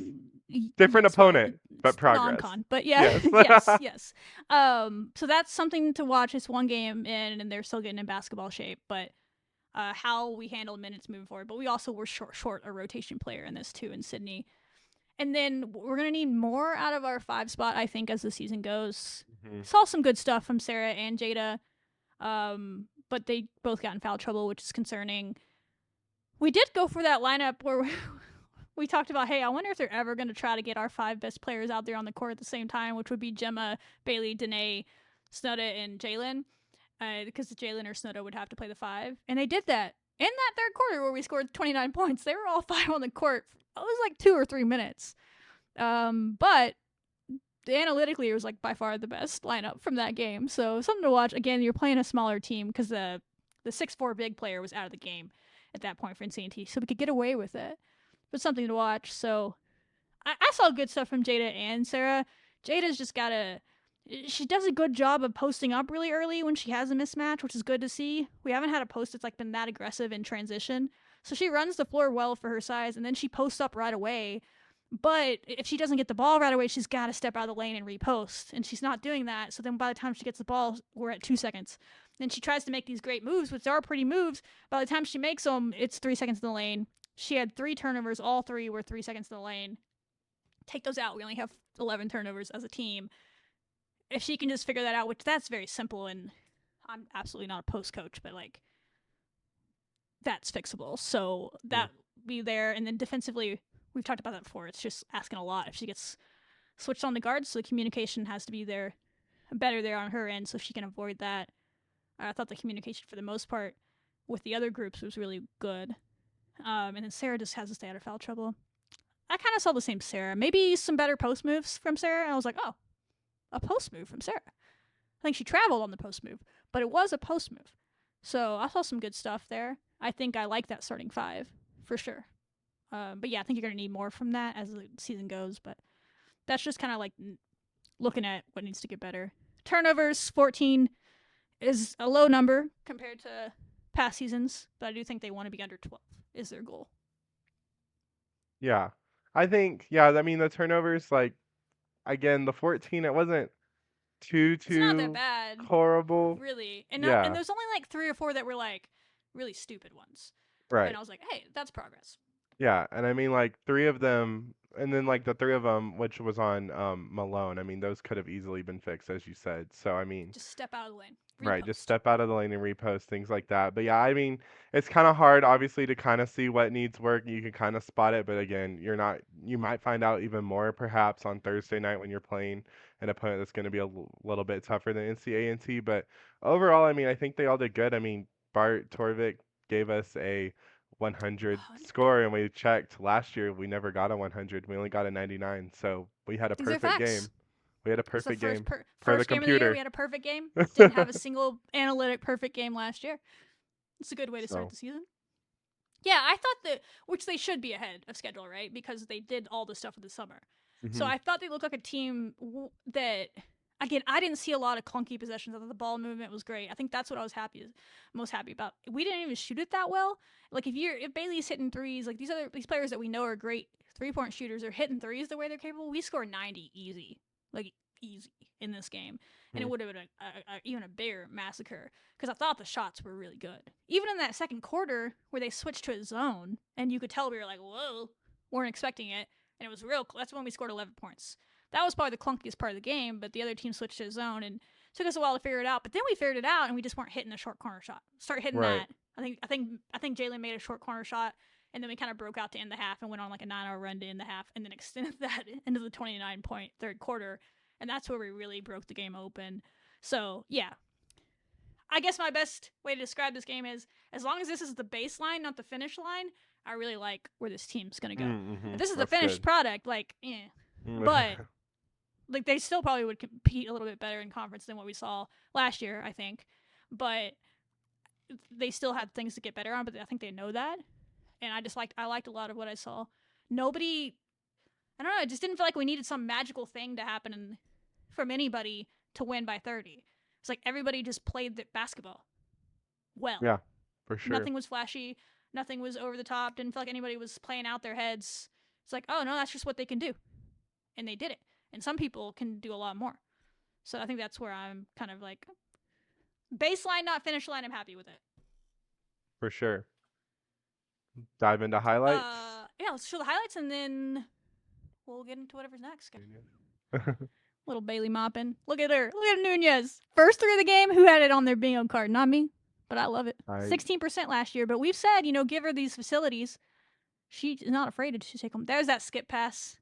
[SPEAKER 2] Different
[SPEAKER 1] Yes,
[SPEAKER 2] opponent, but progress.
[SPEAKER 1] non-con, but yeah,
[SPEAKER 2] Yes.
[SPEAKER 1] yes. So that's something to watch. It's one game in, and they're still getting in basketball shape, but how we handle minutes moving forward. But we also were short a rotation player in this too in Sydney. And then we're going to need more out of our 5 spot, I think, as the season goes. Saw some good stuff from Sarah and Jada, but they both got in foul trouble, which is concerning. We did go for that lineup where we talked about, hey, I wonder if they're ever going to try to get our 5 best players out there on the court at the same time, which would be Gemma, Bailey, Danae, Snudda, and Jalen, because Jalen or Snudda would have to play the 5. And they did that in that third quarter where we scored 29 points. They were all 5 on the court. It was like 2 or 3 minutes. But analytically, it was like by far the best lineup from that game. So something to watch. Again, you're playing a smaller team because the 6'4" big player was out of the game at that point for NC A&T, so we could get away with it. But something to watch. So I saw good stuff from Jada and Sarah. Jada's just she does a good job of posting up really early when she has a mismatch, which is good to see. We haven't had a post that's like been that aggressive in transition. So she runs the floor well for her size, and then she posts up right away. But if she doesn't get the ball right away, she's got to step out of the lane and repost. And she's not doing that. So then by the time she gets the ball, we're at 2 seconds. Then she tries to make these great moves, which are pretty moves. By the time she makes them, it's 3 seconds in the lane. She had 3 turnovers. All 3 were 3 seconds in the lane. Take those out. We only have 11 turnovers as a team. If she can just figure that out, which that's very simple, and I'm absolutely not a post coach, but like that's fixable. So that be there. And then defensively, we've talked about that before. It's just asking a lot. If she gets switched on the guards, so the communication has to be there, better there on her end, so she can avoid that. I thought the communication for the most part with the other groups was really good. And then Sarah just has to stay out of foul trouble. I kind of saw the same Sarah. Maybe some better post moves from Sarah. And I was like, oh, a post move from Sarah. I think she traveled on the post move, but it was a post move. So I saw some good stuff there. I think I like that starting 5 for sure. But yeah, I think you're going to need more from that as the season goes. But that's just kind of like looking at what needs to get better. Turnovers, 14 is a low number compared to past seasons, but I do think they want to be under 12 is their goal.
[SPEAKER 2] Yeah. I think, I mean, the turnovers, like, again, the 14, it wasn't
[SPEAKER 1] it's not that bad,
[SPEAKER 2] horrible.
[SPEAKER 1] really. And
[SPEAKER 2] Yeah.
[SPEAKER 1] there's only like 3 or 4 that were like really stupid ones.
[SPEAKER 2] Right.
[SPEAKER 1] And I was like, hey, that's progress.
[SPEAKER 2] Yeah, and I mean like three of them, and then like the three of them, which was on Malone. I mean those could have easily been fixed, as you said. So I mean,
[SPEAKER 1] Just step out of the lane.
[SPEAKER 2] right, just
[SPEAKER 1] Repost.
[SPEAKER 2] step out of the lane and repost things like that. But yeah, I mean it's kind of hard, obviously, to kind of see what needs work. You can kind of spot it, but again, you're not. You might find out even more perhaps on Thursday night when you're playing an opponent that's going to be a little bit tougher than NC A&T. But overall, I mean, I think they all did good. I mean, Bart Torvik gave us a 100 score, and we checked last year. We never got a 100. We only got a 99. So we had a
[SPEAKER 1] These are
[SPEAKER 2] perfect
[SPEAKER 1] facts.
[SPEAKER 2] game. We had a
[SPEAKER 1] It's the
[SPEAKER 2] perfect game per the
[SPEAKER 1] first game of the year. We
[SPEAKER 2] computer.
[SPEAKER 1] had a perfect game. Didn't have a single analytic perfect game last year. It's a good way to start the season. Yeah, I thought that, which they should be ahead of schedule, right? Because they did all the stuff in the summer. So I thought they looked like a team that, again, I didn't see a lot of clunky possessions. I thought the ball movement was great. I think that's what I was most happy about. We didn't even shoot it that well. Like if Bailey's hitting threes, like these players that we know are great 3-point shooters are hitting threes the way they're capable. We scored 90 easy, like easy in this game, and it would have been even a bigger massacre because I thought the shots were really good. Even in that second quarter where they switched to a zone, and you could tell we were like, whoa, weren't expecting it, and it was real. That's when we scored 11 points. That was probably the clunkiest part of the game, but the other team switched to a zone, and it took us a while to figure it out. But then we figured it out, and we just weren't hitting the short corner shot. Start hitting that. I think Jalen made a short corner shot, and then we kind of broke out to end the half and went on like a 9-hour run to end the half, and then extended that into the 29-point third quarter, and that's where we really broke the game open. So yeah, I guess my best way to describe this game is as long as this is the baseline, not the finish line, I really like where this team's gonna go. If this is the finished product, like, but like they still probably would compete a little bit better in conference than what we saw last year, I think. But they still had things to get better on, but I think they know that. And I liked a lot of what I saw. I don't know, it just didn't feel like we needed some magical thing to happen from anybody to win by 30. It's like everybody just played the basketball well.
[SPEAKER 2] Yeah, for sure.
[SPEAKER 1] Nothing was flashy. Nothing was over the top. Didn't feel like anybody was playing out their heads. It's like, oh, no, that's just what they can do. And they did it. And some people can do a lot more. So I think that's where I'm kind of like, baseline, not finish line, I'm happy with it.
[SPEAKER 2] For sure. Dive into highlights?
[SPEAKER 1] Yeah, let's show the highlights, and then we'll get into whatever's next. Little Bailey mopping. Look at her. Look at Nunez. First three of the game, who had it on their bingo card? Not me, but I love it. 16% last year, but we've said, give her these facilities. She is not afraid to take them. There's that skip pass.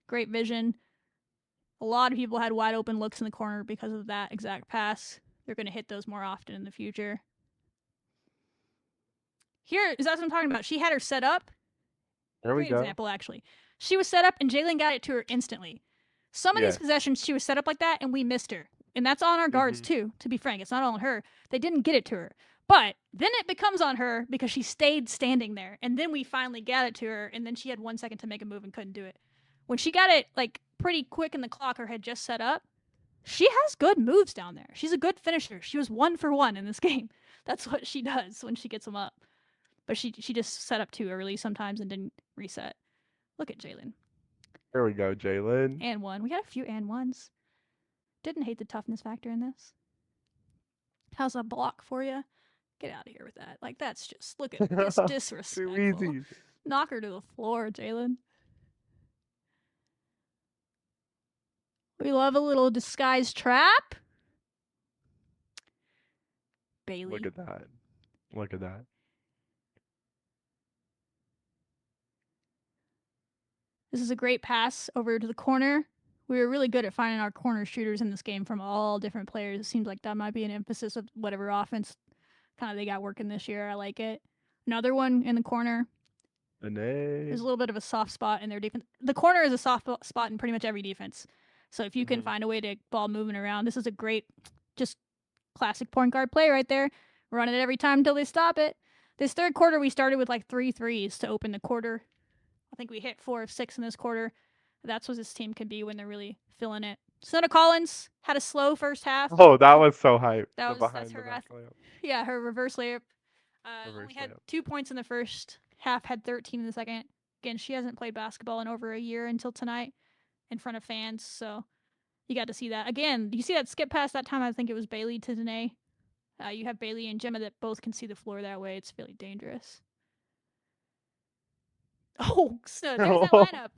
[SPEAKER 1] Great vision. A lot of people had wide open looks in the corner because of that exact pass. They're going to hit those more often in the future. Here is that's what I'm talking about. She had her set up.
[SPEAKER 2] There we go.
[SPEAKER 1] Great example, actually. She was set up, and Jalen got it to her instantly. Some of these possessions, she was set up like that, and we missed her. And that's on our guards, too, to be frank. It's not on her. They didn't get it to her. But then it becomes on her because she stayed standing there. And then we finally got it to her, and then she had 1 second to make a move and couldn't do it. When she got it, like, pretty quick in the clock or had just set up, she has good moves down there. She's a good finisher. She was 1 for 1 in this game. That's what she does when she gets them up. But she just set up too early sometimes and didn't reset. Look at Jalen.
[SPEAKER 2] There we go, Jalen.
[SPEAKER 1] And one. We had a few and ones. Didn't hate the toughness factor in this. How's a block for you? Get out of here with that. Like, that's just, look at this disrespectful.
[SPEAKER 2] Too easy.
[SPEAKER 1] Knock her to the floor, Jalen. We love a little disguised trap. Bailey.
[SPEAKER 2] Look at that. Look at that.
[SPEAKER 1] This is a great pass over to the corner. We were really good at finding our corner shooters in this game from all different players. It seems like that might be an emphasis of whatever offense kind of they got working this year. I like it. Another one in the corner. There's a little bit of a soft spot in their defense. The corner is a soft spot in pretty much every defense. So if you can find a way to ball moving around, this is a great, just classic point guard play right there. Run it every time until they stop it. This third quarter, we started with like 3 threes to open the quarter. I think we hit 4 of 6 in this quarter. That's what this team can be when they're really feeling it. Sonata Collins had a slow first half.
[SPEAKER 2] Oh, that was so hype.
[SPEAKER 1] That's her layup. Her reverse layup. Only had 2 points in the first half, had 13 in the second. Again, she hasn't played basketball in over a year until tonight in front of fans, so you got to see that. Again, you see that skip pass that time? I think it was Bailey to Danae. You have Bailey and Gemma that both can see the floor that way. It's really dangerous. Oh, so there's that lineup.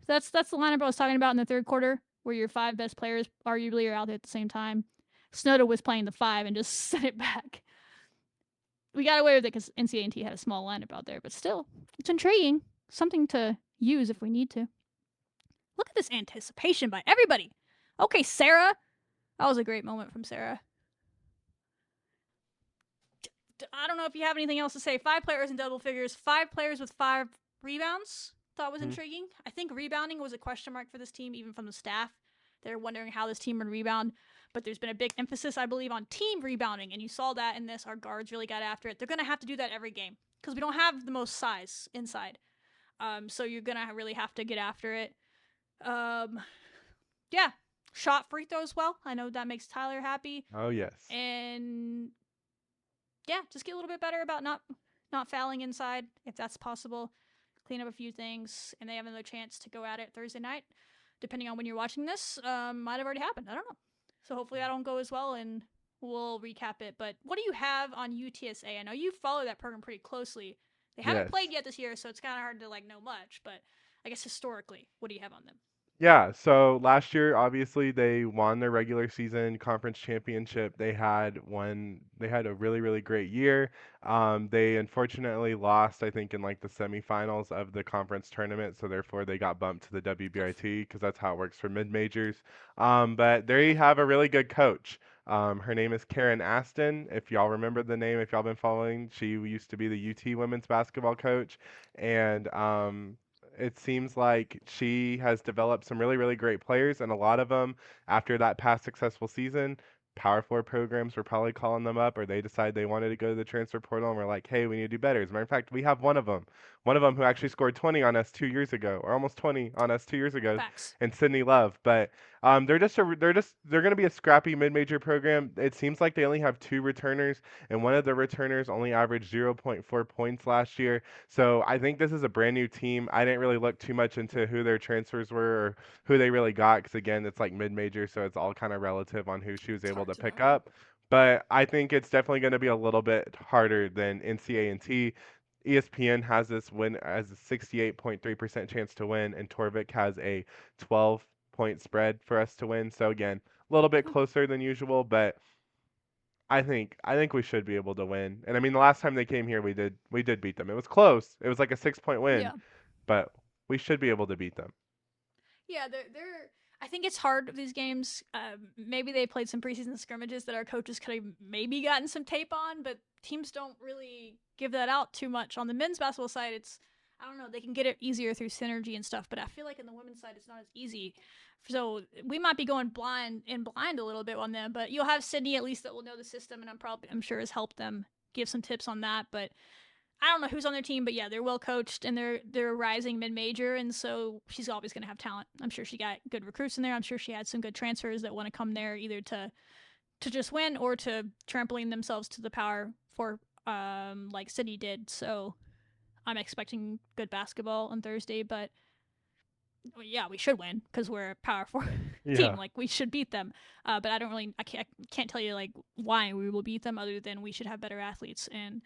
[SPEAKER 1] That's the lineup I was talking about in the third quarter, where your 5 best players arguably are out there at the same time. Snowda was playing the 5 and just sent it back. We got away with it because NC A&T had a small lineup out there, but still, it's intriguing. Something to use if we need to. Look at this anticipation by everybody. Okay, Sarah. That was a great moment from Sarah. I don't know if you have anything else to say. 5 players in double figures, 5 players with 5 rebounds. Thought was intriguing. I think rebounding was a question mark for this team, even from the staff. They're wondering how this team would rebound. But there's been a big emphasis, I believe, on team rebounding. And you saw that in this. Our guards really got after it. They're going to have to do that every game because we don't have the most size inside. So you're going to really have to get after it. Yeah. Shot free throws well. I know that makes Tyler happy.
[SPEAKER 2] Oh, yes.
[SPEAKER 1] And yeah, just get a little bit better about not fouling inside if that's possible. Clean up a few things, and they have another chance to go at it Thursday night. Depending on when you're watching this, might have already happened. I don't know. So hopefully that don't go as well, and we'll recap it. But what do you have on UTSA? I know you follow that program pretty closely. They haven't played yet this year, so it's kind of hard to know much. But I guess historically, what do you have on them?
[SPEAKER 2] Yeah, so last year, obviously, they won their regular season conference championship. They had a really, really great year. They unfortunately lost, I think, in the semifinals of the conference tournament, so therefore they got bumped to the WBIT because that's how it works for mid-majors. But they have a really good coach. Her name is Karen Aston. If y'all remember the name, if y'all been following, she used to be the UT women's basketball coach, and it seems like she has developed some really, really great players, and a lot of them, after that past successful season, Power Four programs were probably calling them up, or they decided they wanted to go to the transfer portal and were like, hey, we need to do better. As a matter of fact, we have one of them who actually scored 20 on us 2 years ago, or almost 20 on us 2 years ago,
[SPEAKER 1] Facts.
[SPEAKER 2] and Sydney Love. But they're going to be a scrappy mid-major program. It seems like they only have 2 returners, and one of the returners only averaged 0.4 points last year. So I think this is a brand new team. I didn't really look too much into who their transfers were or who they really got because, again, it's like mid-major, so it's all kind of relative on who she was able to pick up. But I think it's definitely going to be a little bit harder than NCAA. ESPN has this win as a 68.3% chance to win, and Torvik has a 12-point spread for us to win. So again, a little bit closer than usual, but I think we should be able to win. And I mean, the last time they came here, we did beat them. It was close. It was like a 6-point win,
[SPEAKER 1] Yeah.
[SPEAKER 2] but we should be able to beat them.
[SPEAKER 1] Yeah, they're. I think it's hard with these games. Maybe they played some preseason scrimmages that our coaches could have maybe gotten some tape on, but teams don't really give that out too much. On the men's basketball side, I don't know, they can get it easier through synergy and stuff, but I feel like in the women's side, it's not as easy. So we might be going blind a little bit on them, but you'll have Sydney at least that will know the system, and I'm sure has helped them give some tips on that. But I don't know who's on their team, but yeah, they're well coached and they're rising mid-major, and so she's always going to have talent. I'm sure she got good recruits in there. I'm sure she had some good transfers that want to come there either to just win or to trampoline themselves to the Power Four, like Sydney did. So I'm expecting good basketball on Thursday, but yeah, we should win because we're a Power Four team. Like we should beat them. But I can't tell you why we will beat them other than we should have better athletes and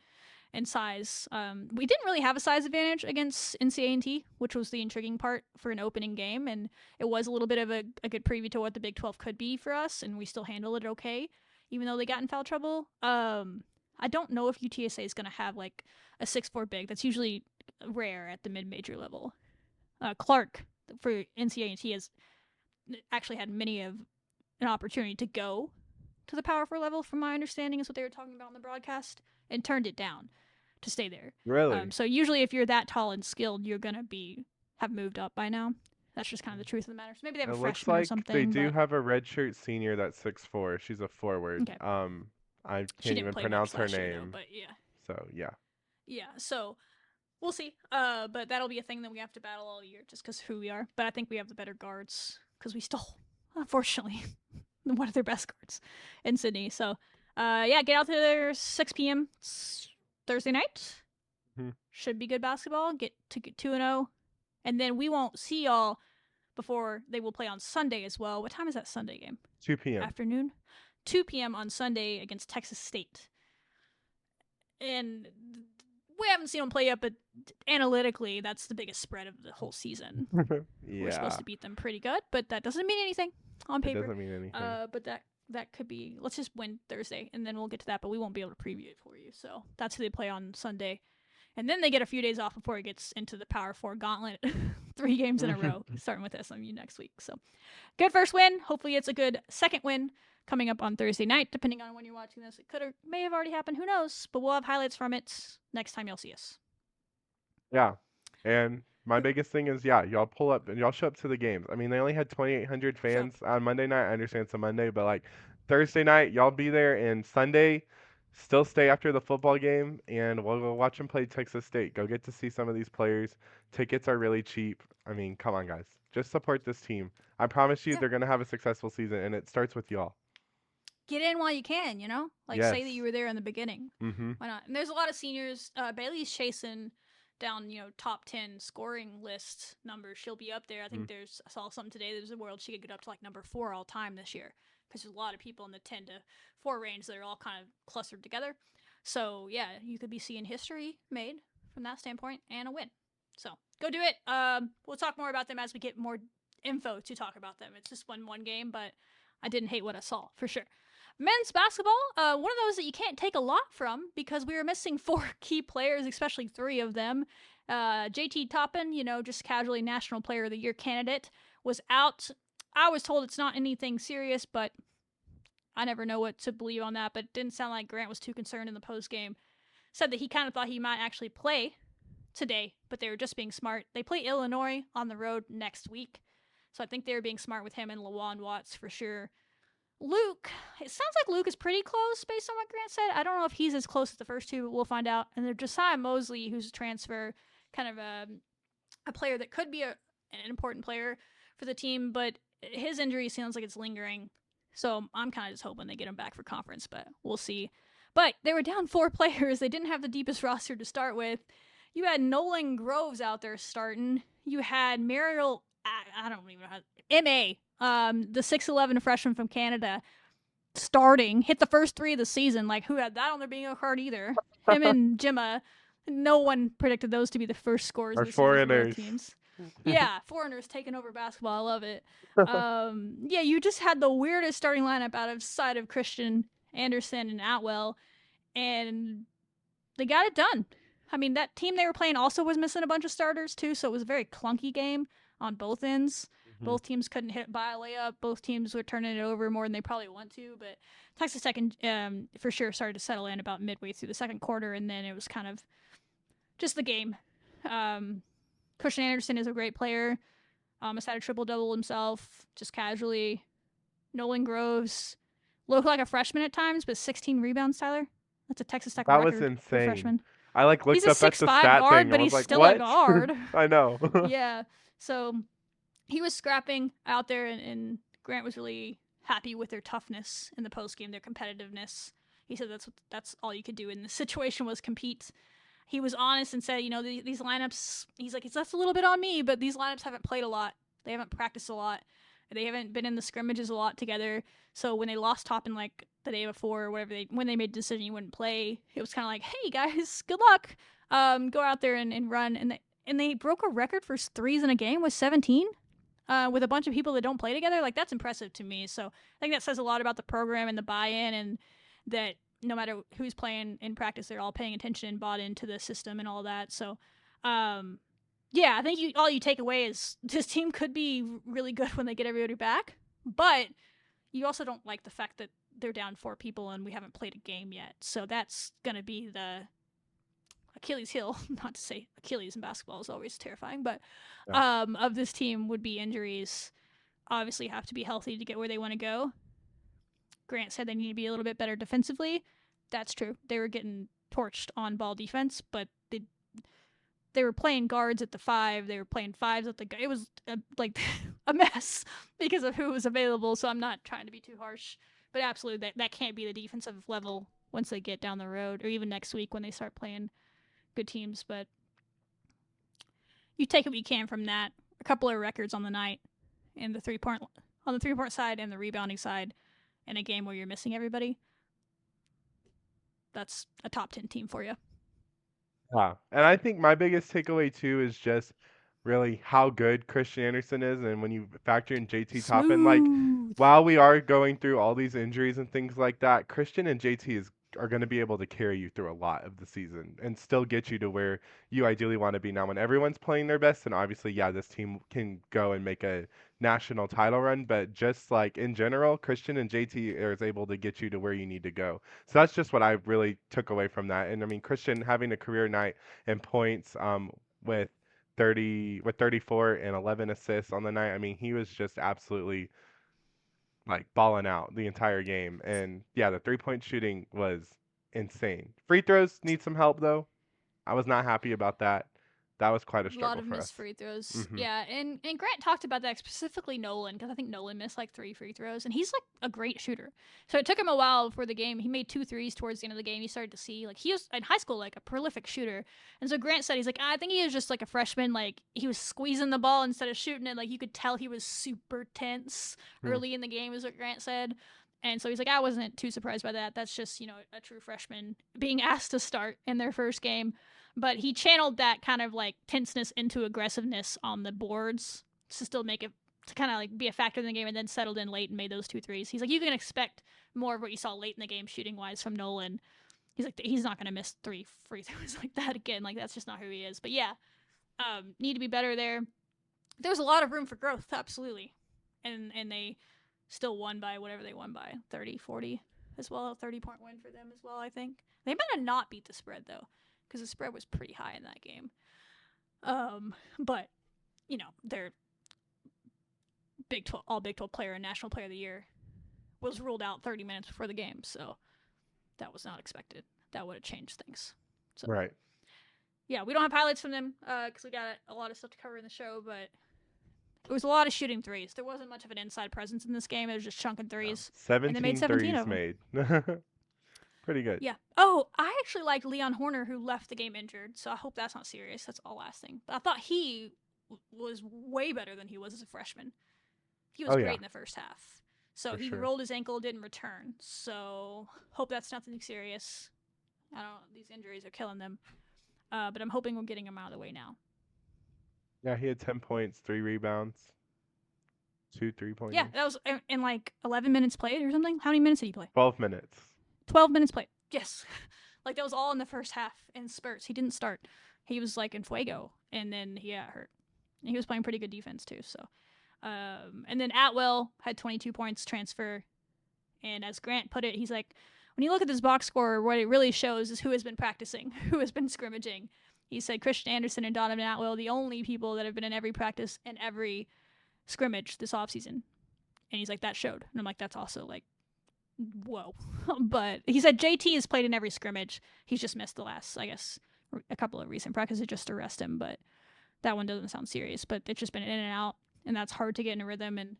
[SPEAKER 1] size. We didn't really have a size advantage against NC A&T, which was the intriguing part for an opening game, and it was a little bit of a good preview to what the Big 12 could be for us, and we still handled it okay, even though they got in foul trouble. I don't know if UTSA is going to have a 6'4" big. That's usually rare at the mid-major level. Clark for NC A&T has actually had many of an opportunity to go to the Power 4 level, from my understanding, is what they were talking about in the broadcast, and turned it down to stay there.
[SPEAKER 2] Really?
[SPEAKER 1] So usually if you're that tall and skilled, you're going to have moved up by now. That's just kind of the truth of the matter. So maybe they have a freshman or something.
[SPEAKER 2] They do have a redshirt senior that's 6'4". She's a forward.
[SPEAKER 1] Okay.
[SPEAKER 2] I can't even pronounce her name.
[SPEAKER 1] Year, though, but yeah.
[SPEAKER 2] So, yeah.
[SPEAKER 1] Yeah, so we'll see. But that'll be a thing that we have to battle all year just because of who we are. But I think we have the better guards because we stole, unfortunately, one of their best guards in Sydney. So, get out there 6 p.m. Thursday night.
[SPEAKER 2] Mm-hmm.
[SPEAKER 1] Should be good basketball. Get 2-0. And then we won't see y'all before they will play on Sunday as well. What time is that Sunday game?
[SPEAKER 2] 2 p.m.
[SPEAKER 1] Afternoon? 2 p.m. on Sunday against Texas State. And we haven't seen them play yet, but analytically, that's the biggest spread of the whole season.
[SPEAKER 2] Yeah.
[SPEAKER 1] We're supposed to beat them pretty good, but that doesn't mean anything on paper.
[SPEAKER 2] It doesn't mean anything.
[SPEAKER 1] But that could be. Let's just win Thursday, and then we'll get to that. But we won't be able to preview it for you. So that's who they play on Sunday, and then they get a few days off before it gets into the Power 4 gauntlet. 3 games in a row, starting with SMU next week. So good first win. Hopefully, it's a good second win coming up on Thursday night, depending on when you're watching this. It may have already happened. Who knows? But we'll have highlights from it next time you'll see us.
[SPEAKER 2] Yeah. And my biggest thing is, y'all pull up and y'all show up to the games. I mean, they only had 2,800 fans on Monday night. I understand it's a Monday, but like Thursday night, y'all be there, and Sunday, still stay after the football game, and we'll go watch them play Texas State. Go get to see some of these players. Tickets are really cheap. I mean, come on, guys. Just support this team. I promise you, they're going to have a successful season, and it starts with y'all.
[SPEAKER 1] Get in while you can, you know? Like, say that you were there in the beginning.
[SPEAKER 2] Mm-hmm.
[SPEAKER 1] Why not? And there's a lot of seniors. Bailey's chasing down, top 10 scoring list numbers. She'll be up there. I think I saw something today. There's a world she could get up to, like, number 4 all time this year. Because there's a lot of people in the 10 to 4 range that are all kind of clustered together. So, yeah, you could be seeing history made from that standpoint and a win. So, go do it. We'll talk more about them as we get more info to talk about them. It's just one game, but I didn't hate what I saw, for sure. Men's basketball, one of those that you can't take a lot from because we were missing 4 key players, especially 3 of them. JT Toppin, just casually National Player of the Year candidate, was out. I was told it's not anything serious, but I never know what to believe on that. But it didn't sound like Grant was too concerned in the postgame. Said that he kind of thought he might actually play today, but they were just being smart. They play Illinois on the road next week, so I think they were being smart with him and LaJuan Watts for sure. Luke, it sounds like Luke is pretty close based on what Grant said. I don't know if he's as close as the first 2, but we'll find out. And there's Josiah Mosley, who's a transfer, kind of a player that could be an important player for the team, but his injury sounds like it's lingering. So I'm kind of just hoping they get him back for conference, but we'll see. But they were down 4 players. They didn't have the deepest roster to start with. You had Nolan Groves out there starting. You had Mariel, I don't even know how, M.A., the 6'11" freshman from Canada, starting, hit the first 3 of the season. Like, who had that on their bingo card either? Him and Jimma. No one predicted those to be the first scorers of the season for both teams. Yeah, foreigners taking over basketball. I love it. Yeah, you just had the weirdest starting lineup outside of Christian Anderson and Atwell, and they got it done. I mean, that team they were playing also was missing a bunch of starters, too, so it was a very clunky game on both ends. Both teams couldn't hit by a layup. Both teams were turning it over more than they probably want to. But Texas Tech for sure started to settle in about midway through the second quarter, and then it was kind of just the game. Christian Anderson is a great player. Has had a triple-double himself, just casually. Nolan Groves looked like a freshman at times, but 16 rebounds, Tyler. That's a Texas Tech record.
[SPEAKER 2] That was insane.
[SPEAKER 1] For freshman.
[SPEAKER 2] I looked
[SPEAKER 1] he's
[SPEAKER 2] up at the
[SPEAKER 1] He's a 6'5"
[SPEAKER 2] stat
[SPEAKER 1] guard,
[SPEAKER 2] thing,
[SPEAKER 1] but he's
[SPEAKER 2] like,
[SPEAKER 1] still
[SPEAKER 2] what?
[SPEAKER 1] a guard.
[SPEAKER 2] I know.
[SPEAKER 1] Yeah, so he was scrapping out there, and Grant was really happy with their toughness in the postgame, their competitiveness. He said that's all you could do in this situation was compete. He was honest and said, these lineups, he's like, that's a little bit on me, but these lineups haven't played a lot. They haven't practiced a lot. They haven't been in the scrimmages a lot together. So when they lost Toppin like the day before or whatever, when they made the decision you wouldn't play, it was kind of like, hey guys, good luck. Go out there and run. And they broke a record for threes in a game with 17. With a bunch of people that don't play together. Like, that's impressive to me. So I think that says a lot about the program and the buy-in, and that no matter who's playing in practice, they're all paying attention and bought into the system and all that. So, yeah, I think all you take away is this team could be really good when they get everybody back, but you also don't like the fact that they're down 4 people and we haven't played a game yet. So that's going to be the Achilles heel, not to say Achilles in basketball is always terrifying, but of this team would be injuries. Obviously have to be healthy to get where they want to go. Grant said they need to be a little bit better defensively. That's true. They were getting torched on ball defense, but they were playing guards at the 5. They were playing 5s at the... It was like a mess because of who was available, so I'm not trying to be too harsh. But absolutely, that can't be the defensive level once they get down the road, or even next week when they start playing good teams. But you take what you can from that. A couple of records on the night, in the 3-point side and the rebounding side, in a game where you're missing everybody. That's a top 10 team for you.
[SPEAKER 2] Yeah. And I think my biggest takeaway too is just really how good Christian Anderson is. And when you factor in JT Toppin, like
[SPEAKER 1] Smooth.
[SPEAKER 2] while we are going through all these injuries and things like that, Christian and JT are going to be able to carry you through a lot of the season and still get you to where you ideally want to be. Now, when everyone's playing their best, and obviously, yeah, this team can go and make a national title run, but just like in general, Christian and JT is able to get you to where you need to go. So that's just what I really took away from that. And I mean, Christian having a career night and points with 34 and 11 assists on the night. I mean, he was just absolutely like balling out the entire game. And yeah, the 3-point shooting was insane. Free throws need some help though. I was not happy about that. That was quite a
[SPEAKER 1] A lot
[SPEAKER 2] struggle
[SPEAKER 1] of
[SPEAKER 2] for us.
[SPEAKER 1] missed free throws.
[SPEAKER 2] Hmm.
[SPEAKER 1] Yeah, and Grant talked about that, specifically Nolan, because I think Nolan missed like 3 free throws, and he's like a great shooter. So it took him a while for the game. He made 2 threes towards the end of the game. You started to see like he was in high school like a prolific shooter, and so Grant said he's like, I think he was just like a freshman, like he was squeezing the ball instead of shooting it. Like you could tell he was super tense early in the game, is what Grant said. And so he's like, I wasn't too surprised by that. That's just, a true freshman being asked to start in their first game. But he channeled that kind of like tenseness into aggressiveness on the boards to still make it to kind of like be a factor in the game, and then settled in late and made those 2 threes. He's like, you can expect more of what you saw late in the game shooting wise from Nolan. He's like, he's not going to miss 3 free throws like that again. Like that's just not who he is. But yeah, need to be better there. There's a lot of room for growth, absolutely. And they still won by whatever they won by, 30, 40 as well. A 30-point win for them as well, I think. They might have not beat the spread though, because the spread was pretty high in that game. But their all Big 12 player and National Player of the Year was ruled out 30 minutes before the game, so that was not expected. That would have changed things. So,
[SPEAKER 2] Right.
[SPEAKER 1] Yeah, we don't have highlights from them because we got a lot of stuff to cover in the show, but it was a lot of shooting threes. There wasn't much of an inside presence in this game. It was just chunking threes.
[SPEAKER 2] No.
[SPEAKER 1] And they made 17
[SPEAKER 2] threes
[SPEAKER 1] of them.
[SPEAKER 2] made. Pretty good.
[SPEAKER 1] Yeah. Oh, I actually liked Leon Horner, who left the game injured, so I hope that's not serious. That's all last thing. But I thought he was way better than he was as a freshman. He was great in the first half. So he rolled his ankle, didn't return. So hope that's nothing serious. I don't know. These injuries are killing them. But I'm hoping we're getting him out of the way now.
[SPEAKER 2] Yeah, he had 10 points, 3 rebounds, 2 3-pointers.
[SPEAKER 1] Yeah, that was in like 11 minutes played or something. How many minutes did he play?
[SPEAKER 2] 12 minutes.
[SPEAKER 1] 12 minutes played. Yes. Like that was all in the first half in spurts. He didn't start. He was like in fuego, and then he got hurt. And he was playing pretty good defense too. So, and then Atwell had 22 points transfer, and as Grant put it, he's like, when you look at this box score, what it really shows is who has been practicing, who has been scrimmaging. He said Christian Anderson and Donovan Atwell, the only people that have been in every practice and every scrimmage this offseason. And he's like, that showed. And I'm like, that's also like, whoa. But he said JT has played in every scrimmage. He's just missed the last, I guess, a couple of recent practices just to rest him. But that one doesn't sound serious. But it's just been in and out. And that's hard to get in a rhythm and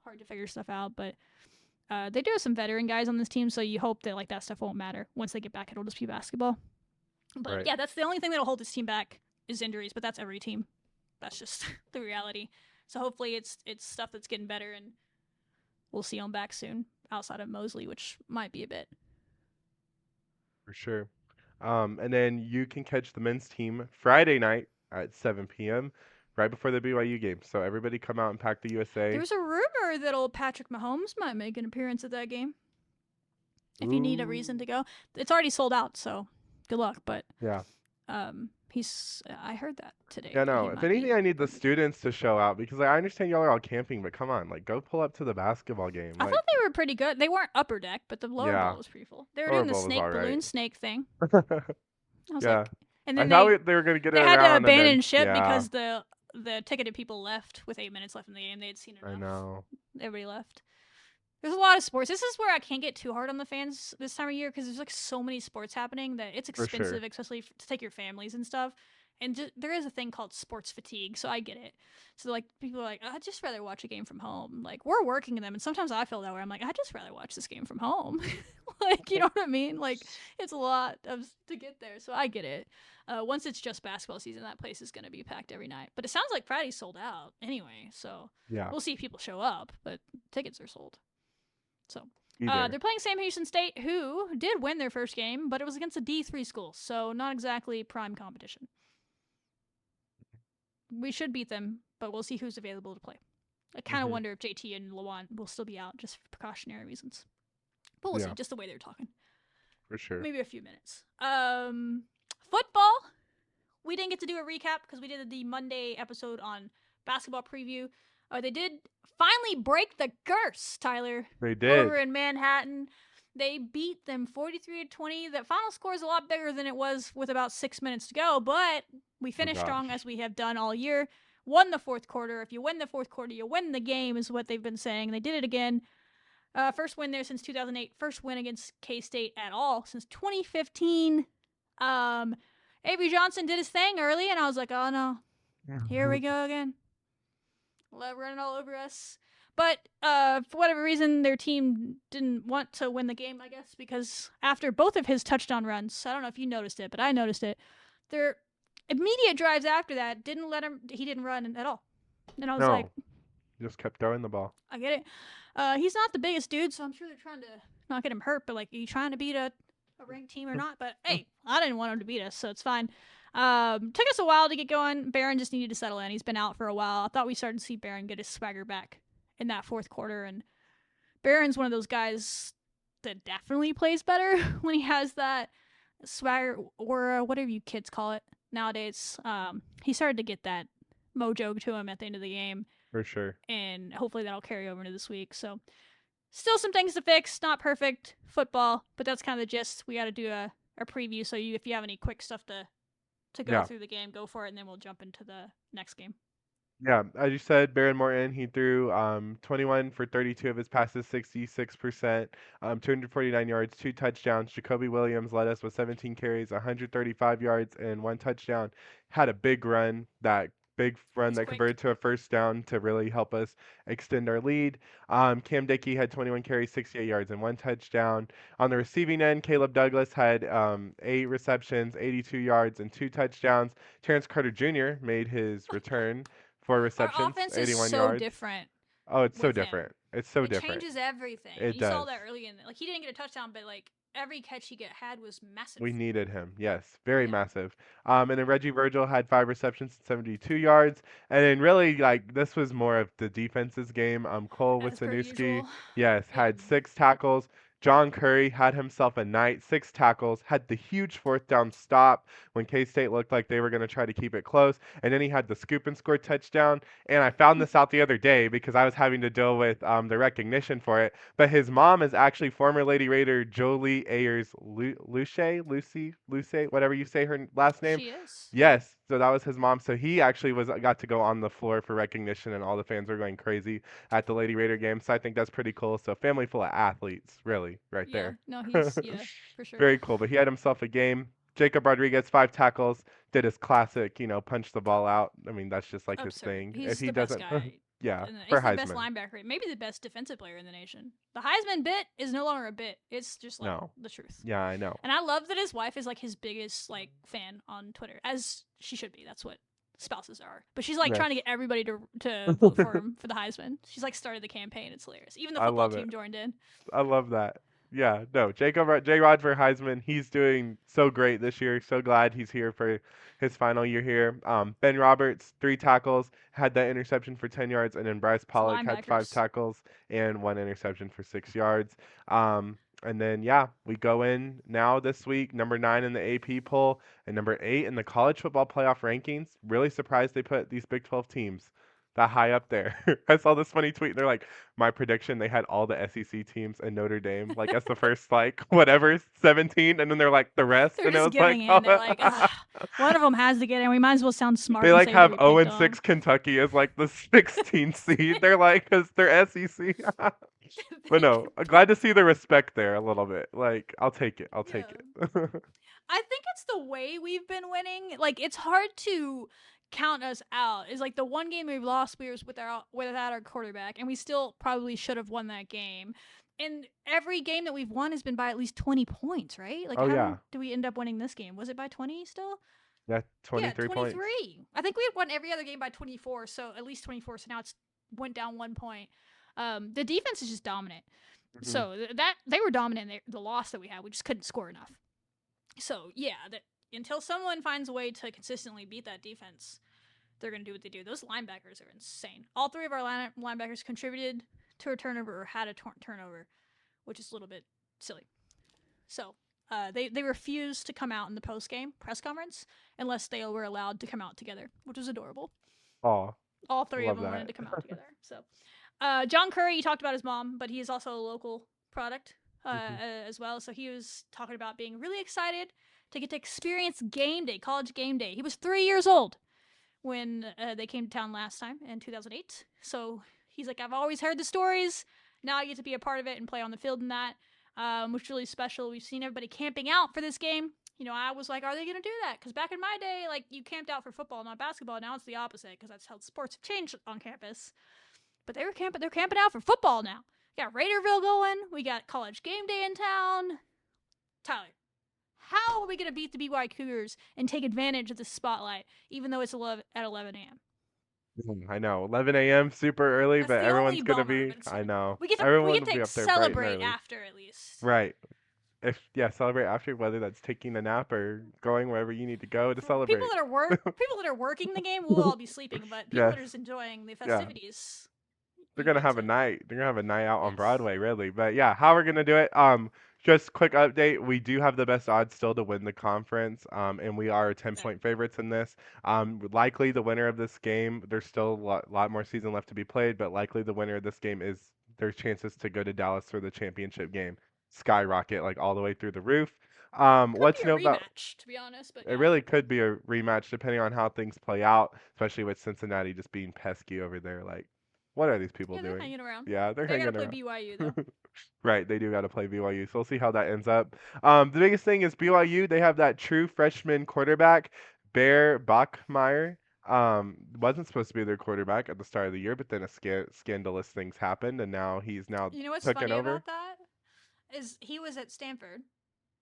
[SPEAKER 1] hard to figure stuff out. But they do have some veteran guys on this team, so you hope that like that stuff won't matter. Once they get back, it'll just be basketball. But yeah, that's the only thing that'll hold this team back is injuries. But that's every team. That's just the reality. So hopefully it's stuff that's getting better, and we'll see them back soon outside of Mosley, which might be a bit.
[SPEAKER 2] For sure. And then you can catch the men's team Friday night at 7 p.m. right before the BYU game. So everybody come out and pack the USA.
[SPEAKER 1] There's a rumor that old Patrick Mahomes might make an appearance at that game. If you need a reason to go. It's already sold out, so good luck. But
[SPEAKER 2] yeah,
[SPEAKER 1] I heard that today.
[SPEAKER 2] Yeah, no. If anything, I need the students to show out because I understand y'all are all camping, but come on, like go pull up to the basketball game.
[SPEAKER 1] I thought they were pretty good. They weren't upper deck, but the lower bowl was pretty full. They were doing the snake balloon snake thing. I was like, and then
[SPEAKER 2] they were gonna get it.
[SPEAKER 1] They had to abandon ship because the ticketed people left with 8 minutes left in the game. They had seen enough.
[SPEAKER 2] I know.
[SPEAKER 1] Everybody left. There's a lot of sports. This is where I can't get too hard on the fans this time of year because there's like so many sports happening that it's expensive, especially to take your families and stuff. And there is a thing called sports fatigue, so I get it. So like people are like, I'd just rather watch a game from home. Like we're working in them, and sometimes I feel that way. I'm like, I'd just rather watch this game from home. Like you know what I mean? Like it's a lot to get there, so I get it. Once it's just basketball season, that place is going to be packed every night. But it sounds like Friday's sold out anyway, so we'll see if people show up. But tickets are sold. So
[SPEAKER 2] either.
[SPEAKER 1] They're playing Sam Houston State, who did win their first game, but it was against a D3 school, so not exactly prime competition. We should beat them, but we'll see who's available to play. I kind of wonder if JT and Lawan will still be out just for precautionary reasons. But we'll see, just the way they're talking.
[SPEAKER 2] For sure.
[SPEAKER 1] Maybe a few minutes. Football. We didn't get to do a recap because we did the Monday episode on basketball preview. They did finally break the curse, Tyler.
[SPEAKER 2] They did.
[SPEAKER 1] Over in Manhattan. They beat them 43-20. The final score is a lot bigger than it was with about 6 minutes to go, but we finished strong as we have done all year. Won the fourth quarter. If you win the fourth quarter, you win the game is what they've been saying. They did it again. First win there since 2008. First win against K-State at all since 2015. Avery Johnson did his thing early, and I was like, oh no, here we go again. Running all over us. But for whatever reason, their team didn't want to win the game, I guess, because after both of his touchdown runs, I don't know if you noticed it, but I noticed it, their immediate drives after that he didn't run at all. And I was like,
[SPEAKER 2] just kept throwing the ball.
[SPEAKER 1] I get it. He's not the biggest dude, so I'm sure they're trying to not get him hurt, but, like, are you trying to beat a ranked team or not? But, hey, I didn't want him to beat us, so it's fine. Took us a while to get going. Barron just needed to settle in. He's been out for a while. I thought we started to see Barron get his swagger back in that fourth quarter, and Barron's one of those guys that definitely plays better when he has that swagger, or whatever you kids call it nowadays. He started to get that mojo to him at the end of the game.
[SPEAKER 2] For sure.
[SPEAKER 1] And hopefully that'll carry over into this week. So still some things to fix. Not perfect football, but that's kind of the gist. We got to do a preview. So if you have any quick stuff to go through the game, go for it, and then we'll jump into the next game.
[SPEAKER 2] Yeah, as you said, Baron Morton, he threw 21 for 32 of his passes, 66%, 249 yards, 2 touchdowns. Jacoby Williams led us with 17 carries, 135 yards, and 1 touchdown. Had a big run that converted to a first down to really help us extend our lead. Cam Dickey had 21 carries, 68 yards, and 1 touchdown. On the receiving end, Caleb Douglas had 8 receptions, 82 yards, and 2 touchdowns. Terrence Carter Jr. made his return. 4 receptions,
[SPEAKER 1] Our offense
[SPEAKER 2] 81
[SPEAKER 1] is so
[SPEAKER 2] yards.
[SPEAKER 1] different.
[SPEAKER 2] Oh, it's so different. It's so different.
[SPEAKER 1] It changes everything.
[SPEAKER 2] It
[SPEAKER 1] you
[SPEAKER 2] does.
[SPEAKER 1] saw that early in he didn't get a touchdown, but like every catch he had was massive.
[SPEAKER 2] We needed him. Yes, very massive. And then Reggie Virgil had 5 receptions, 72 yards. And then really, like, this was more of the defense's game. Cole Wisniewski, had 6 tackles. John Curry had himself a night, 6 tackles, had the huge 4th down stop when K-State looked like they were going to try to keep it close. And then he had the scoop and score touchdown. And I found this out the other day because I was having to deal with the recognition for it. But his mom is actually former Lady Raider Jolie Ayers Lucy, whatever you say her last name.
[SPEAKER 1] She is.
[SPEAKER 2] Yes. So that was his mom. So he actually got to go on the floor for recognition, and all the fans were going crazy at the Lady Raider game. So I think that's pretty cool. So family full of athletes, really, there.
[SPEAKER 1] No, he's for sure.
[SPEAKER 2] Very cool. But he had himself a game. Jacob Rodriguez, 5 tackles, did his classic, punch the ball out. I mean, that's just like his thing.
[SPEAKER 1] He's
[SPEAKER 2] if he
[SPEAKER 1] the
[SPEAKER 2] doesn't,
[SPEAKER 1] best guy.
[SPEAKER 2] yeah,
[SPEAKER 1] he's
[SPEAKER 2] for
[SPEAKER 1] the
[SPEAKER 2] Heisman.
[SPEAKER 1] best linebacker, maybe the best defensive player in the nation. The Heisman bit is no longer a bit; it's just like the truth.
[SPEAKER 2] Yeah, I know.
[SPEAKER 1] And I love that his wife is like his biggest fan on Twitter, as she should be. That's what spouses are. But she's like trying to get everybody to vote for him for the Heisman. She's like started the campaign. It's hilarious. Even the football team joined in.
[SPEAKER 2] I love that. Yeah, no, J-Rod for Heisman, he's doing so great this year. So glad he's here for his final year here. Ben Roberts, 3 tackles, had that interception for 10 yards, and then Bryce Pollock had 5 tackles and 1 interception for 6 yards. And then, we go in now this week, number 9 in the AP poll and number 8 in the college football playoff rankings. Really surprised they put these Big 12 teams that high up there. I saw this funny tweet. They're like, my prediction, they had all the SEC teams and Notre Dame, like, as the first, 17, and then they're like, the rest.
[SPEAKER 1] They're
[SPEAKER 2] and
[SPEAKER 1] just
[SPEAKER 2] it was
[SPEAKER 1] getting in. They're like, one of them has to get in. We might as well sound smart.
[SPEAKER 2] They, have 0-6 Kentucky as, the 16th seed. They're like, because they're SEC. But no, I'm glad to see the respect there a little bit. Like, I'll take it. I'll take it.
[SPEAKER 1] I think it's the way we've been winning. Like, it's hard to count us out. Is like the one game we've lost, we were without our quarterback, and we still probably should have won that game. And every game that we've won has been by at least 20 points, right? Like, how do we end up winning this game? Was it by 20 still?
[SPEAKER 2] Yeah, 23 points.
[SPEAKER 1] I think we had won every other game by 24, so at least 24. So now it's went down 1 point. The defense is just dominant.
[SPEAKER 2] Mhm.
[SPEAKER 1] So that they were dominant. The loss that we had, we just couldn't score enough. So yeah, until someone finds a way to consistently beat that defense, they're going to do what they do. Those linebackers are insane. All three of our linebackers contributed to a turnover or had a turnover, which is a little bit silly. So they refused to come out in the post game press conference unless they were allowed to come out together, which was adorable.
[SPEAKER 2] Oh,
[SPEAKER 1] All three of
[SPEAKER 2] love
[SPEAKER 1] them wanted
[SPEAKER 2] that.
[SPEAKER 1] to come out together. So John Curry, he talked about his mom, but he is also a local product
[SPEAKER 2] Mhm.
[SPEAKER 1] as well. So he was talking about being really excited to get to experience game day, college game day. He was 3 years old when they came to town last time in 2008. So he's like, I've always heard the stories. Now I get to be a part of it and play on the field in that, which is really special. We've seen everybody camping out for this game. You know, I was like, are they going to do that? Because back in my day, like, you camped out for football, not basketball. Now it's the opposite because that's how sports have changed on campus. But they're camping out for football now. We got Raiderville going. We got college game day in town. Tyler, how are we going to beat the BYU Cougars and take advantage of the spotlight, even though it's 11 at 11 a.m.?
[SPEAKER 2] I know, 11 a.m. super early,
[SPEAKER 1] That's
[SPEAKER 2] but
[SPEAKER 1] the only
[SPEAKER 2] everyone's gonna
[SPEAKER 1] bummer,
[SPEAKER 2] be.
[SPEAKER 1] but
[SPEAKER 2] I know,
[SPEAKER 1] we
[SPEAKER 2] everyone
[SPEAKER 1] get
[SPEAKER 2] will be
[SPEAKER 1] to
[SPEAKER 2] up there bright and
[SPEAKER 1] celebrate
[SPEAKER 2] early.
[SPEAKER 1] after at least.
[SPEAKER 2] Right. If yeah, celebrate after, whether that's taking a nap or going wherever you need to go to
[SPEAKER 1] For people
[SPEAKER 2] celebrate.
[SPEAKER 1] that are working the game, we'll all be sleeping. But people
[SPEAKER 2] Yes.
[SPEAKER 1] that are just enjoying the
[SPEAKER 2] Yeah.
[SPEAKER 1] festivities,
[SPEAKER 2] They're
[SPEAKER 1] you
[SPEAKER 2] gonna
[SPEAKER 1] get
[SPEAKER 2] have a
[SPEAKER 1] to
[SPEAKER 2] night. They're gonna have a night out on
[SPEAKER 1] yes.
[SPEAKER 2] Broadway, really. But yeah, how we're gonna do it? Just quick update. We do have the best odds still to win the conference. And we are 10-point favorites in this. Likely the winner of this game. There's still a lot more season left to be played, but likely the winner of this game is there's chances to go to Dallas for the championship game. Skyrocket like all the way through the roof.
[SPEAKER 1] Could
[SPEAKER 2] What
[SPEAKER 1] be
[SPEAKER 2] to
[SPEAKER 1] a
[SPEAKER 2] know about?
[SPEAKER 1] rematch, to be honest. But
[SPEAKER 2] It
[SPEAKER 1] yeah,
[SPEAKER 2] really could be a rematch depending on how things play out, especially with Cincinnati just being pesky over there. Like, what are these people
[SPEAKER 1] yeah, they're
[SPEAKER 2] doing?
[SPEAKER 1] hanging around.
[SPEAKER 2] Yeah, they're
[SPEAKER 1] They got to
[SPEAKER 2] hanging
[SPEAKER 1] play
[SPEAKER 2] around.
[SPEAKER 1] BYU though.
[SPEAKER 2] Right, they do got to play BYU, so we'll see how that ends up. The biggest thing is BYU. They have that true freshman quarterback, Bear Bachmeier. Wasn't supposed to be their quarterback at the start of the year, but then scandalous things happened, and now he's now
[SPEAKER 1] You know what's
[SPEAKER 2] taken
[SPEAKER 1] funny
[SPEAKER 2] over.
[SPEAKER 1] about that is he was at Stanford,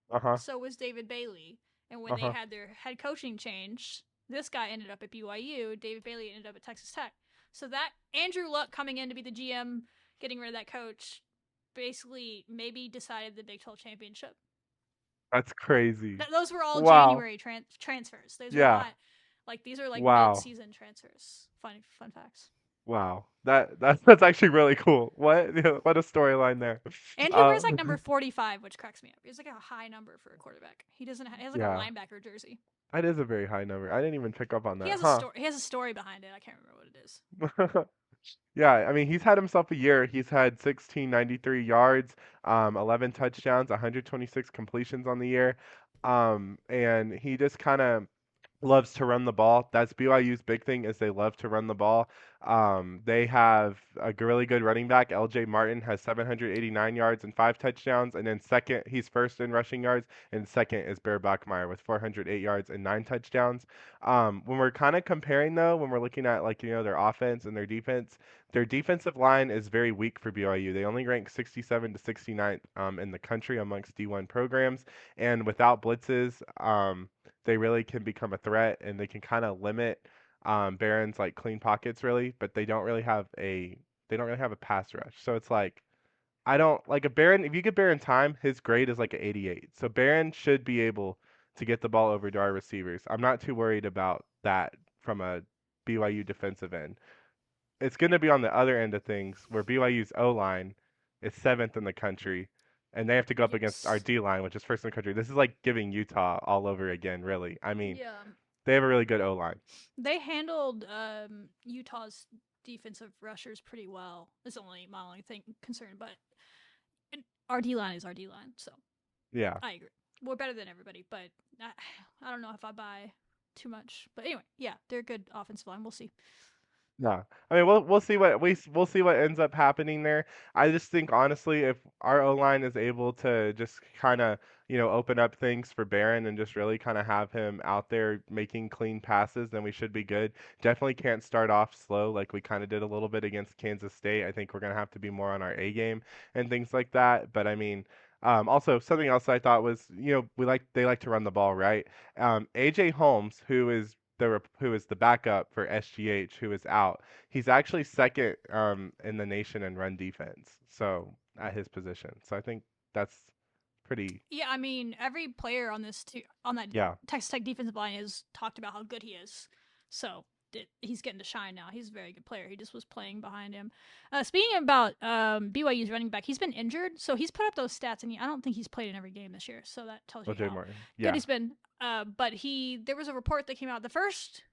[SPEAKER 2] Uh huh.
[SPEAKER 1] so was David Bailey, and when
[SPEAKER 2] Uh
[SPEAKER 1] they
[SPEAKER 2] huh.
[SPEAKER 1] had their head coaching change, this guy ended up at BYU. David Bailey ended up at Texas Tech. So that Andrew Luck coming in to be the GM, getting rid of that coach, basically maybe decided the Big 12 championship.
[SPEAKER 2] That's crazy.
[SPEAKER 1] Those were all
[SPEAKER 2] Wow.
[SPEAKER 1] January transfers. Those were
[SPEAKER 2] Yeah.
[SPEAKER 1] not like these are like
[SPEAKER 2] Wow.
[SPEAKER 1] mid-season transfers. Fun facts.
[SPEAKER 2] Wow. That's actually really cool. What what a storyline there.
[SPEAKER 1] Andrew
[SPEAKER 2] Uh,
[SPEAKER 1] wears like number 45, which cracks me up. It's like a high number for a quarterback. He doesn't. He has like a
[SPEAKER 2] yeah,
[SPEAKER 1] linebacker jersey.
[SPEAKER 2] that is a very high number. I didn't even pick up on
[SPEAKER 1] He
[SPEAKER 2] that,
[SPEAKER 1] has a
[SPEAKER 2] huh?
[SPEAKER 1] story. He has a story behind it. I can't remember what it is.
[SPEAKER 2] Yeah, I mean, he's had himself a year. He's had 1693 yards, 11 touchdowns, 126 completions on the year. And he just kind of loves to run the ball. That's BYU's big thing is they love to run the ball. They have a really good running back. LJ Martin has 789 yards and 5 touchdowns, and then second, he's first in rushing yards, and second is Bear Bachmeier with 408 yards and 9 touchdowns. When we're kind of comparing though, when we're looking at like their offense and their defensive line is very weak for BYU. They only rank 67 to 69th in the country amongst D1 programs, and without blitzes, they really can become a threat and they can kind of limit Barron's like clean pockets really, but they don't really have a pass rush. So it's like I don't like a Barron. If you give Barron time, his grade is like an 88. So Barron should be able to get the ball over to our receivers. I'm not too worried about that from a BYU defensive end. It's going to be on the other end of things where BYU's O line is seventh in the country, and they have to go up against our
[SPEAKER 1] Yes.
[SPEAKER 2] D line, which is first in the country. This is like giving Utah all over again, really. I mean,
[SPEAKER 1] Yeah.
[SPEAKER 2] they have a really good O line.
[SPEAKER 1] They handled Utah's defensive rushers pretty well. It's only my only thing concern, but our D line is our D line, so
[SPEAKER 2] Yeah.
[SPEAKER 1] I agree. We're better than everybody, but I don't know if I buy too much. But anyway, yeah, they're a good offensive line. We'll see.
[SPEAKER 2] Yeah, I mean we'll see what we'll see what ends up happening there. I just think honestly, if our O line is able to just kind of open up things for Barron and just really kind of have him out there making clean passes, then we should be good. Definitely can't start off slow like we kind of did a little bit against Kansas State. I think we're gonna have to be more on our A game and things like that. But I mean. Also, something else I thought was, they like to run the ball, right? AJ Holmes, who is the backup for SGH, who is out. He's actually second in the nation in run defense. So at his position. So I think that's pretty.
[SPEAKER 1] Yeah, I mean, every player on on that
[SPEAKER 2] Yeah.
[SPEAKER 1] Texas Tech defensive line has talked about how good he is. So he's getting to shine now. He's a very good player. He just was playing behind him. Speaking about BYU's running back, he's been injured, so he's put up those stats, and I don't think he's played in every game this year. So that tells you
[SPEAKER 2] OJ
[SPEAKER 1] how
[SPEAKER 2] Martin.
[SPEAKER 1] good
[SPEAKER 2] Yeah.
[SPEAKER 1] he's been. But there was a report that came out. The first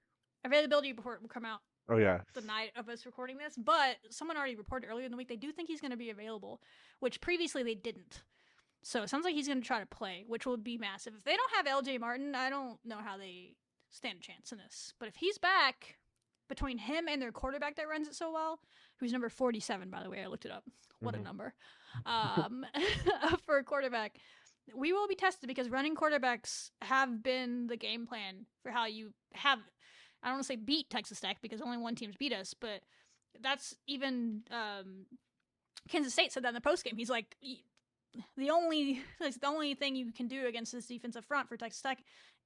[SPEAKER 1] availability report will come out
[SPEAKER 2] Oh yeah.
[SPEAKER 1] the night of us recording this, but someone already reported earlier in the week they do think he's going to be available, which previously they didn't. So it sounds like he's going to try to play, which will be massive. If they don't have LJ Martin, I don't know how they stand a chance in this. But if he's back, between him and their quarterback that runs it so well, who's number 47, by the way, I looked it up. What a number. For a quarterback, we will be tested because running quarterbacks have been the game plan for how you have, I don't want to say beat Texas Tech because only one team's beat us, but that's even Kansas State said that in the postgame. He's like, the only thing you can do against this defensive front for Texas Tech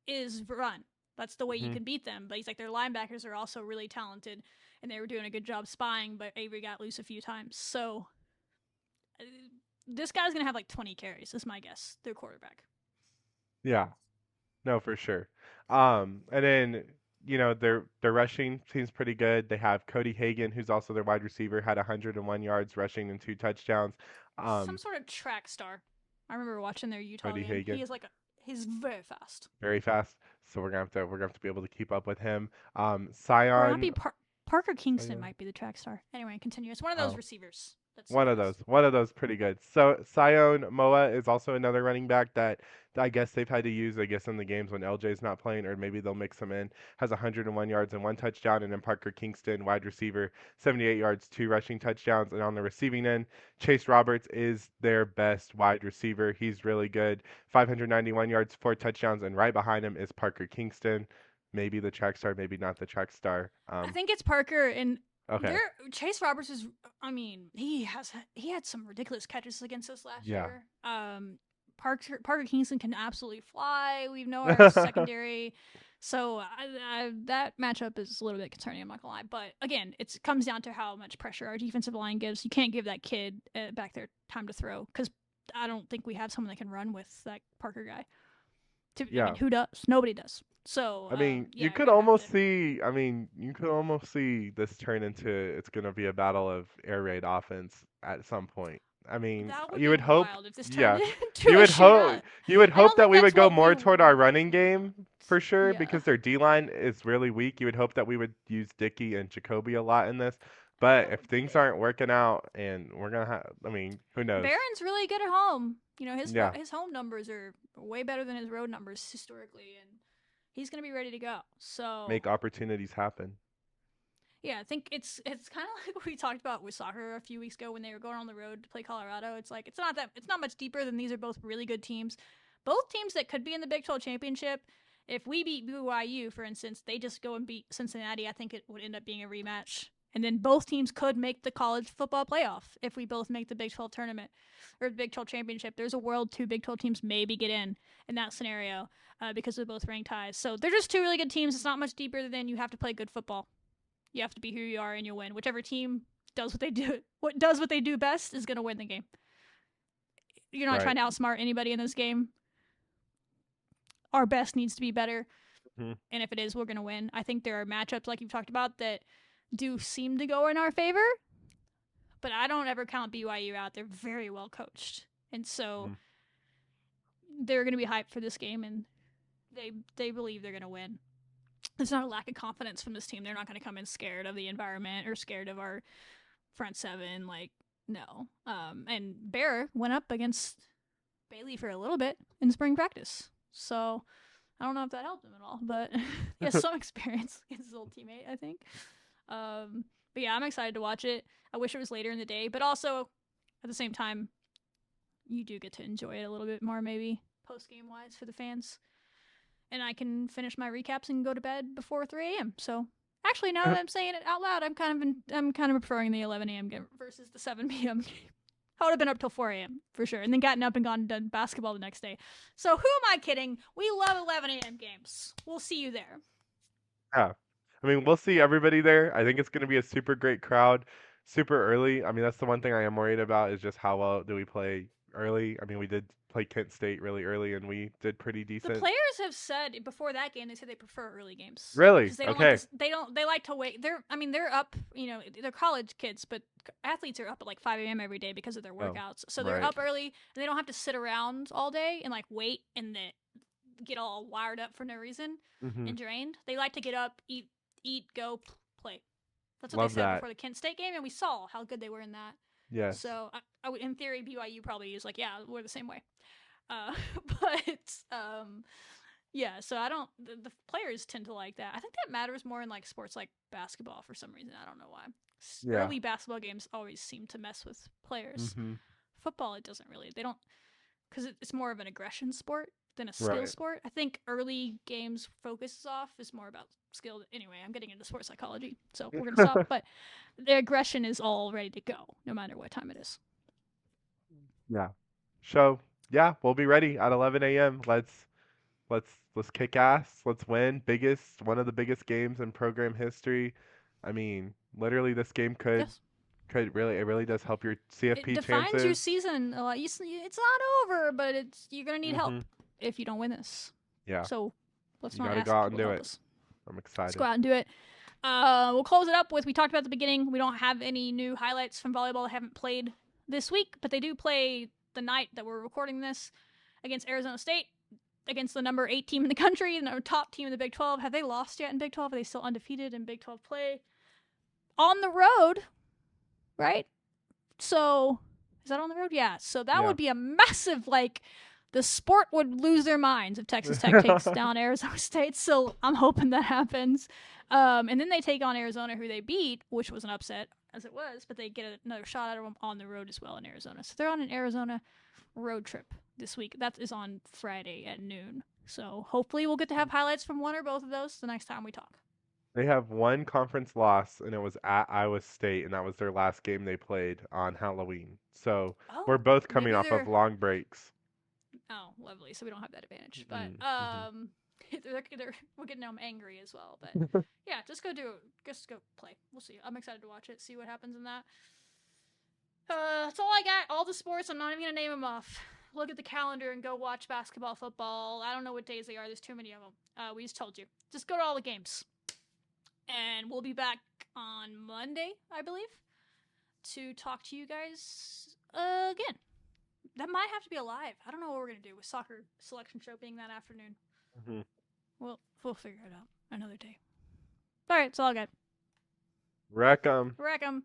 [SPEAKER 1] is run. That's the way you can beat them. But he's like, their linebackers are also really talented, and they were doing a good job spying, but Avery got loose a few times. So this guy's going to have like 20 carries, is my guess, their quarterback.
[SPEAKER 2] Yeah. No, for sure. And then their rushing seems pretty good. They have Cody Hagan, who's also their wide receiver, had 101 yards rushing and 2 touchdowns.
[SPEAKER 1] Some sort of track star. I remember watching their Utah
[SPEAKER 2] Cody
[SPEAKER 1] game.
[SPEAKER 2] Hagan.
[SPEAKER 1] He is he's very fast.
[SPEAKER 2] Very fast. So we're gonna have to be able to keep up with him.
[SPEAKER 1] Or
[SPEAKER 2] Sion.
[SPEAKER 1] not Parker Kingston might be the track star. Anyway, continue. It's one of those receivers.
[SPEAKER 2] One of those pretty good. So Sion Moa is also another running back that I guess they've had to use, I guess, in the games when LJ's not playing, or maybe they'll mix him in. Has 101 yards and 1 touchdown, and then Parker Kingston, wide receiver, 78 yards, 2 rushing touchdowns. And on the receiving end, Chase Roberts is their best wide receiver. He's really good, 591 yards, 4 touchdowns, and right behind him is Parker Kingston. Maybe the track star, maybe not the track star.
[SPEAKER 1] I think it's Parker, and
[SPEAKER 2] okay.
[SPEAKER 1] Chase Roberts is. I mean, he had some ridiculous catches against us last year. Parker Kingston can absolutely fly. We know our secondary, so that matchup is a little bit concerning. I'm not gonna lie, but again, it comes down to how much pressure our defensive line gives. You can't give that kid back there time to throw because I don't think we have someone that can run with that Parker guy. I mean, who does? Nobody does. So
[SPEAKER 2] I mean, you could almost see. I mean, you could almost see this turn into it's going to be a battle of air raid offense at some point. I mean, you would hope. Yeah, you would hope. You would hope that we would go more toward our running game for sure because their D line is really weak. You would hope that we would use Dickey and Jacoby a lot in this. But if things aren't working out, and we're gonna have, I mean, who knows?
[SPEAKER 1] Barron's really good at home. You know, his home numbers are way better than his road numbers historically, and he's gonna be ready to go. So
[SPEAKER 2] make opportunities happen.
[SPEAKER 1] Yeah, I think it's kind of like what we talked about with soccer a few weeks ago when they were going on the road to play Colorado. It's like it's not much deeper than these are both really good teams, both teams that could be in the Big 12 championship. If we beat BYU, for instance, they just go and beat Cincinnati. I think it would end up being a rematch. And then both teams could make the college football playoff if we both make the Big 12 tournament or the Big 12 championship. There's a world 2 Big 12 teams maybe get in that scenario because of both ranked ties. So they're just 2 really good teams. It's not much deeper than you have to play good football. You have to be who you are and you'll win. Whichever team does what they do best is going to win the game. You're not trying to outsmart anybody in this game. Our best needs to be better. Mm-hmm. And if it is, we're going to win. I think there are matchups like you've talked about that do seem to go in our favor, but I don't ever count BYU out. They're very well coached, and so they're going to be hyped for this game, and they believe they're going to win. There's not a lack of confidence from this team. They're not going to come in scared of the environment or scared of our front seven. Like, no. And Bear went up against Bailey for a little bit in spring practice, so I don't know if that helped him at all, but he has some experience against his old teammate, I think. But yeah, I'm excited to watch it. I wish it was later in the day, but also at the same time, you do get to enjoy it a little bit more, maybe post game wise for the fans. And I can finish my recaps and go to bed before 3 a.m. So actually, now that I'm saying it out loud, I'm kind of preferring the 11 a.m. game versus the 7 p.m. game. I would have been up till 4 a.m. for sure, and then gotten up and gone and done basketball the next day. So who am I kidding? We love 11 a.m. games. We'll see you there.
[SPEAKER 2] Yeah. I mean, we'll see everybody there. I think it's going to be a super great crowd. super early. I mean, that's the one thing I am worried about is just how well do we play early. I mean, we did play Kent State really early, and we did pretty
[SPEAKER 1] The
[SPEAKER 2] decent.
[SPEAKER 1] players have said before that game they said they prefer early games
[SPEAKER 2] Really?
[SPEAKER 1] because they don't like
[SPEAKER 2] Okay.
[SPEAKER 1] to. They like to wait. They're up. They're college kids, but athletes are up at like 5 a.m. every day because of their
[SPEAKER 2] Oh,
[SPEAKER 1] workouts. So they're
[SPEAKER 2] right.
[SPEAKER 1] up early and they don't have to sit around all day and like wait and get all wired up for no reason
[SPEAKER 2] Mm-hmm.
[SPEAKER 1] and drained. They like to get up, eat, go, play. That's what
[SPEAKER 2] Love
[SPEAKER 1] they said
[SPEAKER 2] that.
[SPEAKER 1] before the Kent State game, and we saw how good they were in that.
[SPEAKER 2] Yes.
[SPEAKER 1] So in theory, BYU probably is like, yeah, we're the same way. But yeah. So I don't. The players tend to like that. I think that matters more in like sports like basketball for some reason. I don't know why.
[SPEAKER 2] Yeah.
[SPEAKER 1] Early basketball games always seem to mess with players.
[SPEAKER 2] Mm-hmm.
[SPEAKER 1] Football, it doesn't really. They don't because it's more of an aggression sport than a skill
[SPEAKER 2] Right.
[SPEAKER 1] sport. I think early games focuses off is more about skill. Anyway, I'm getting into sports psychology, so we're gonna stop. But the aggression is all ready to go, no matter what time it is.
[SPEAKER 2] Yeah. So yeah, we'll be ready at 11 a.m. Let's kick ass. Let's win. One of the biggest games in program history. I mean, literally, this game could really it really does help your CFP
[SPEAKER 1] It defines
[SPEAKER 2] chances.
[SPEAKER 1] your season. It's not over, but you're gonna need help if you don't win this.
[SPEAKER 2] Yeah.
[SPEAKER 1] So let's
[SPEAKER 2] You
[SPEAKER 1] not
[SPEAKER 2] gotta
[SPEAKER 1] ask
[SPEAKER 2] go out
[SPEAKER 1] people
[SPEAKER 2] and do
[SPEAKER 1] to help
[SPEAKER 2] it.
[SPEAKER 1] us.
[SPEAKER 2] I'm excited.
[SPEAKER 1] Let's go out and do it. We'll close it up with we talked about at the beginning. We don't have any new highlights from volleyball. They haven't played this week, but they do play the night that we're recording this against Arizona State, against the number 8 team in the country, the top team in the Big 12. Have they lost yet in Big 12? Are they still undefeated in Big 12 play? On the road, right? So, is that on the road? Yeah. So that would be a massive, like, the sport would lose their minds if Texas Tech takes down Arizona State. So I'm hoping that happens. And then they take on Arizona, who they beat, which was an upset, as it was, but they get another shot at them on the road as well in Arizona. So they're on an Arizona road trip this week. That is on Friday at noon. So hopefully we'll get to have highlights from one or both of those the next time we talk.
[SPEAKER 2] They have one conference loss, and it was at Iowa State, and that was their last game they played on Halloween. So we're both coming off of long breaks.
[SPEAKER 1] Oh, lovely. So we don't have that advantage. But we're getting them angry as well. But yeah, just go play. We'll see. I'm excited to watch it, see what happens in that. That's all I got. All the sports. I'm not even going to name them off. Look at the calendar and go watch basketball, football. I don't know what days they are. There's too many of them. We just told you. Just go to all the games. And we'll be back on Monday, I believe, to talk to you guys again. That might have to be a live. I don't know what we're going to do with soccer selection show being that afternoon.
[SPEAKER 2] Mm-hmm.
[SPEAKER 1] We'll figure it out another day. All right, that's all I got.
[SPEAKER 2] Wreck 'em.
[SPEAKER 1] Wreck 'em.